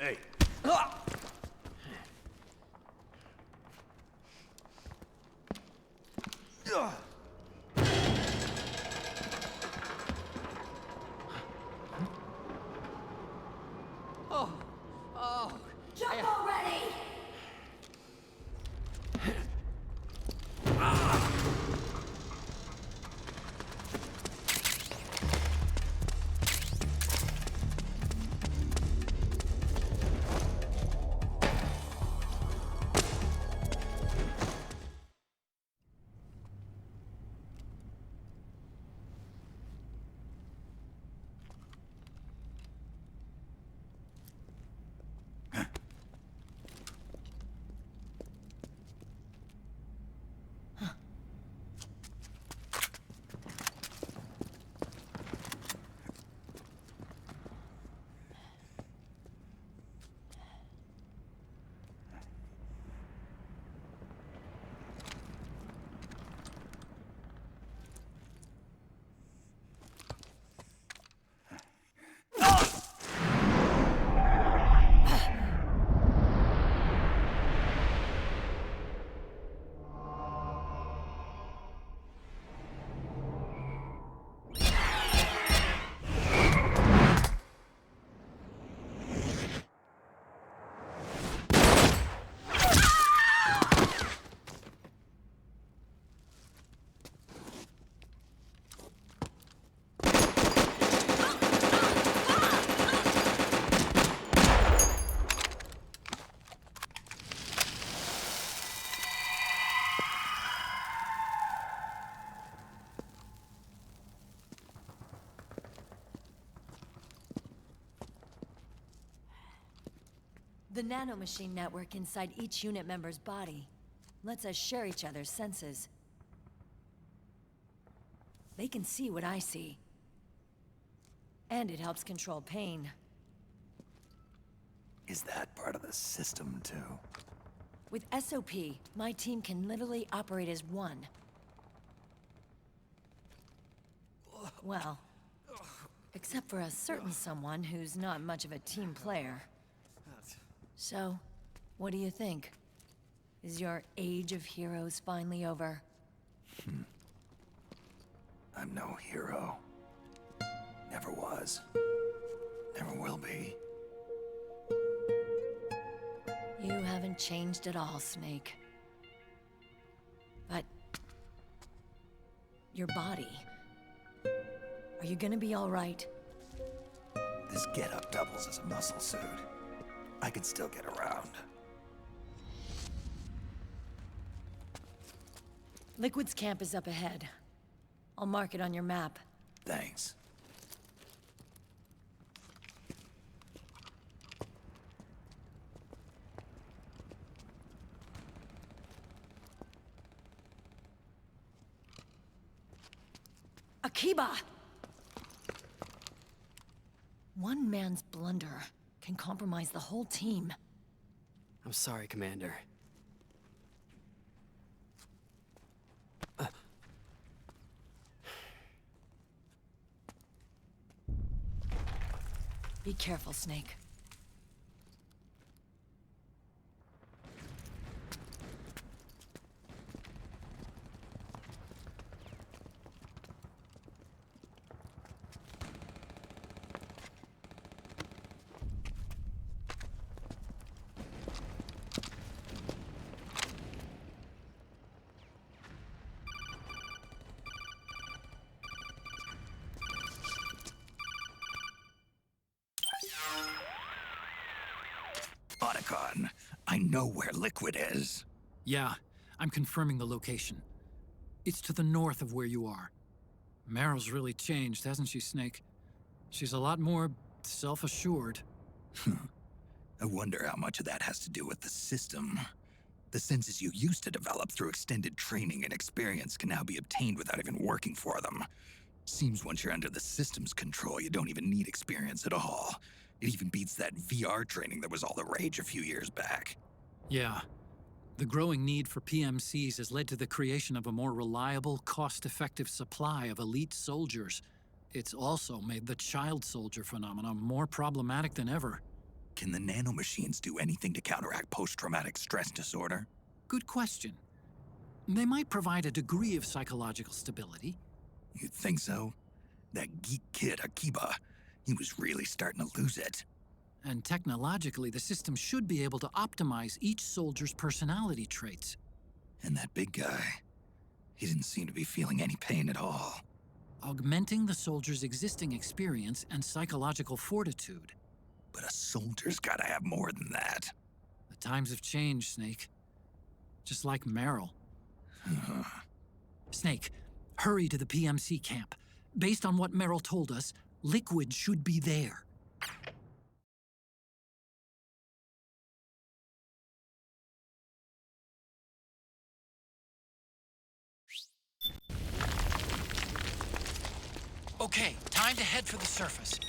Hey.
Jump already! The nanomachine network inside each unit member's body lets us share each other's senses. They can see what I see. And it helps control pain.
Is that part of the system, too?
With SOP, my team can literally operate as one. Well, except for a certain someone who's not much of a team player. So, what do you think? Is your age of heroes finally over?
I'm no hero. Never was. Never will be.
You haven't changed at all, Snake. But... your body... are you gonna be all right?
This getup doubles as a muscle suit. I can still get around.
Liquid's camp is up ahead. I'll mark it on your map.
Thanks.
Akiba! One man's blunder can compromise the whole team.
I'm sorry, Commander.
Be careful, Snake.
I know where Liquid is.
Yeah, I'm confirming the location. It's to the north of where you are. Meryl's really changed, hasn't she, Snake? She's a lot more self-assured.
I wonder how much of that has to do with the system. The senses you used to develop through extended training and experience can now be obtained without even working for them. Seems once you're under the system's control, you don't even need experience at all. It even beats that VR training that was all the rage a few years back.
Yeah. The growing need for PMCs has led to the creation of a more reliable, cost-effective supply of elite soldiers. It's also made the child soldier phenomenon more problematic than ever.
Can the nanomachines do anything to counteract post-traumatic stress disorder?
Good question. They might provide a degree of psychological stability.
You'd think so? That geek kid, Akiba, he was really starting to lose it.
And technologically, the system should be able to optimize each soldier's personality traits.
And that big guy, he didn't seem to be feeling any pain at all.
Augmenting the soldier's existing experience and psychological fortitude.
But a soldier's gotta have more than that.
The times have changed, Snake. Just like Meryl. Snake, hurry to the PMC camp. Based on what Meryl told us, Liquid should be there. Okay, time to head for the surface.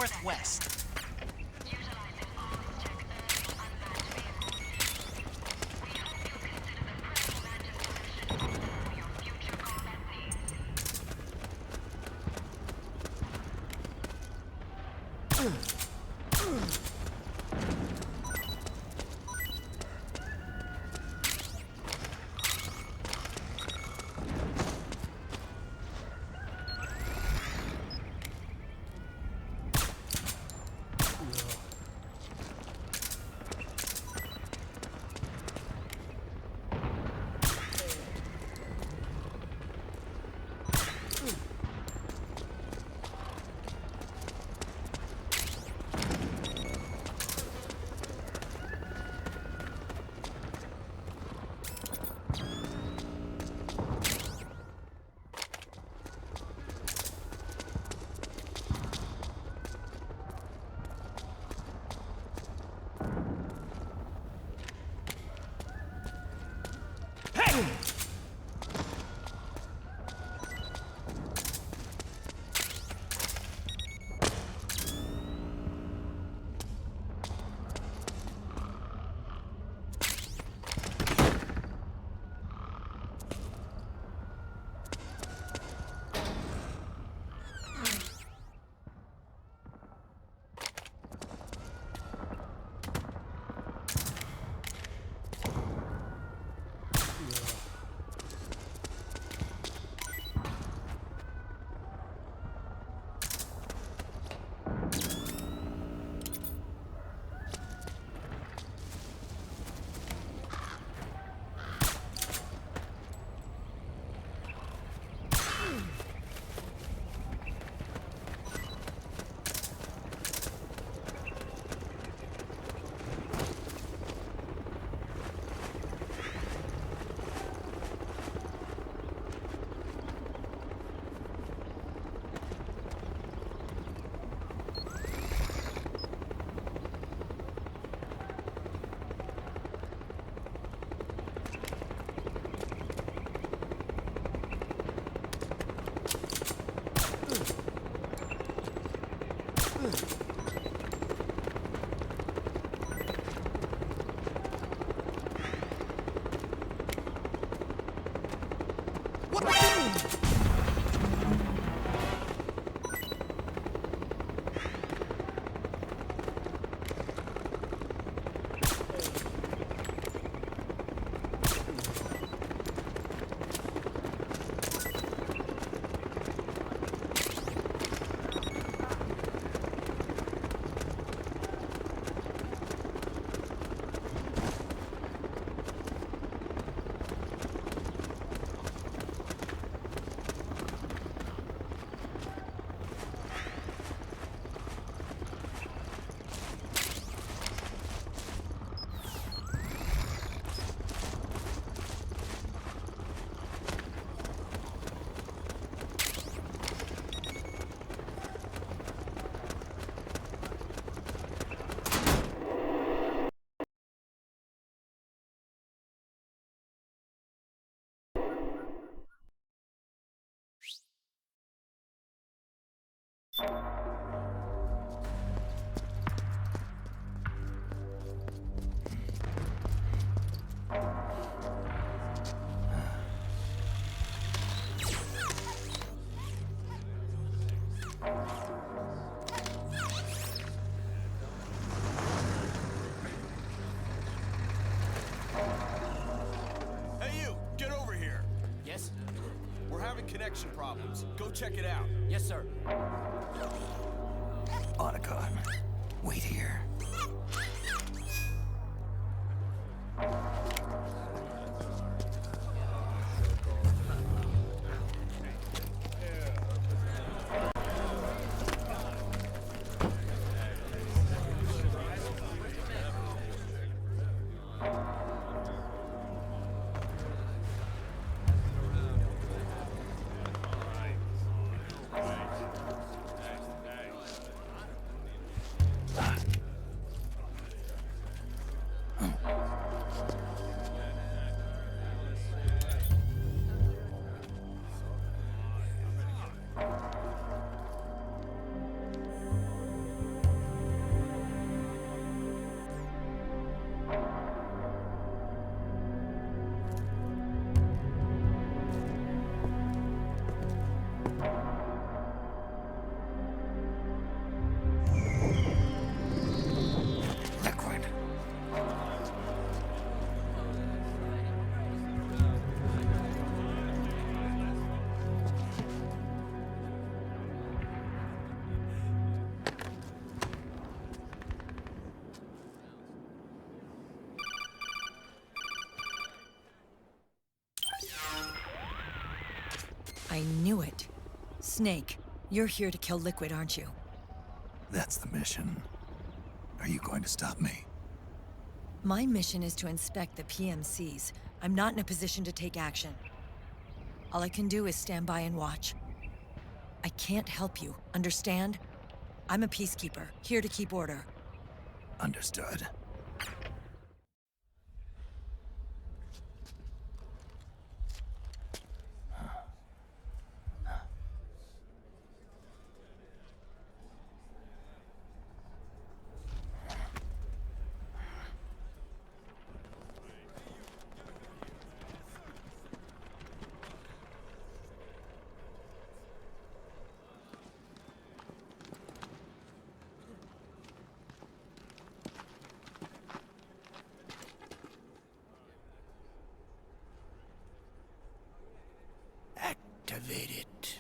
northwest.
Connection problems. Go check it out.
Yes, sir.
Otacon, wait here.
I knew it. Snake, you're here to kill Liquid, aren't you?
That's the mission. Are you going to stop me?
My mission is to inspect the PMCs. I'm not in a position to take action. All I can do is stand by and watch. I can't help you, understand? I'm a peacekeeper, here to keep order.
Understood.
Activate it.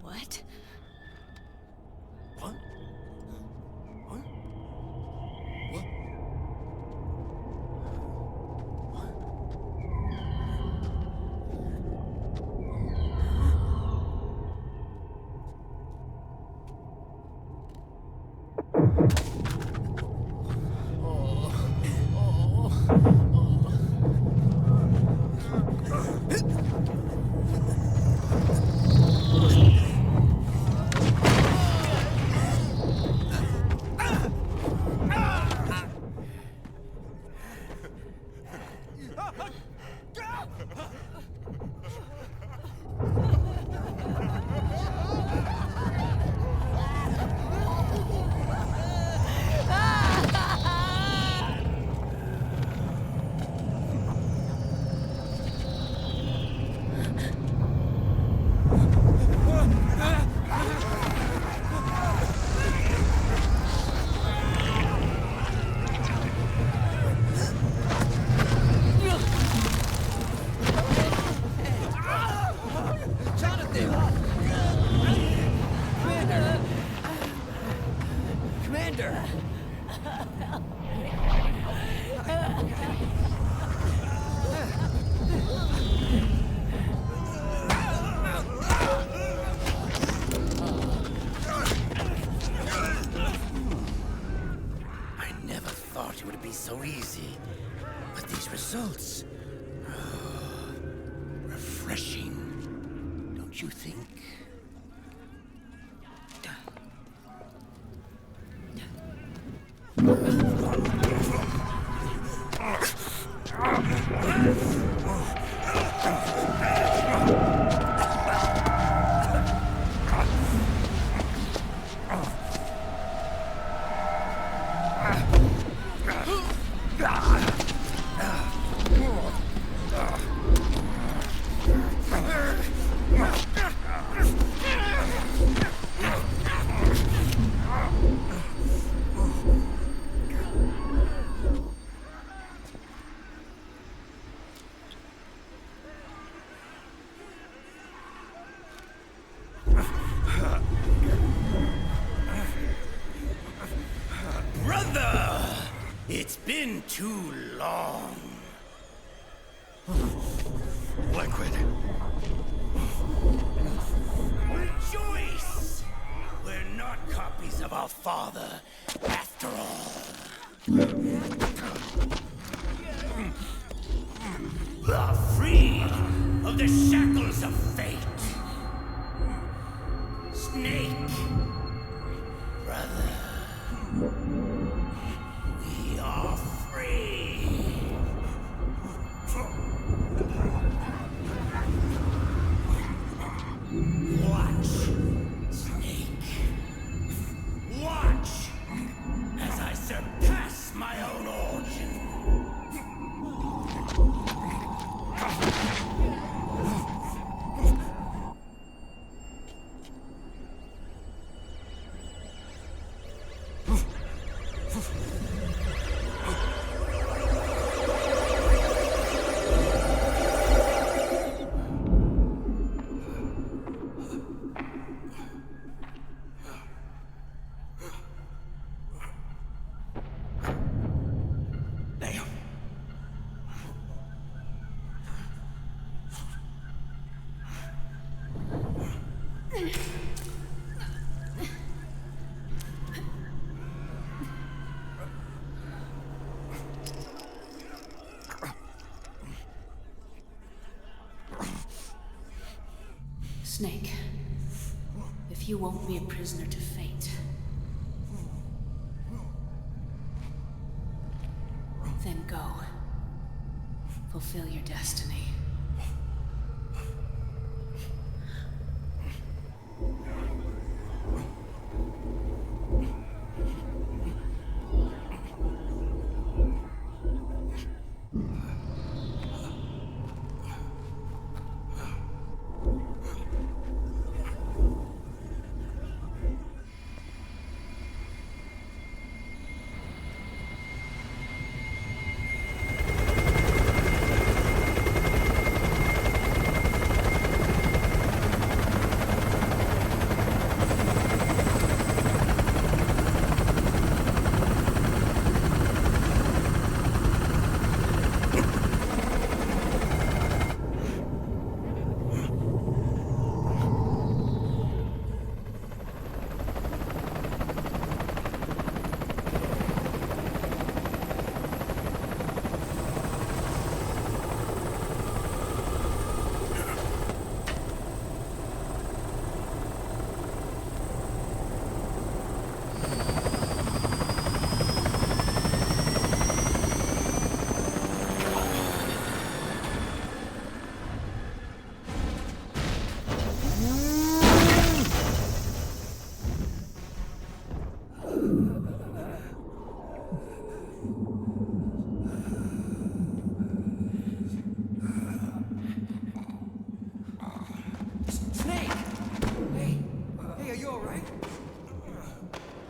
What?
What? What? What? So easy. But these results... refreshing. Don't you think? It's been too long. Liquid. Rejoice! We're not copies of our father, after all. We're freed of the shackles of fate. Snake, brother. We are free! Watch, Snake. Watch as I surpass my own origin.
Snake, if you won't be a prisoner to fate, then go. Fulfill your destiny.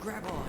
Grab on.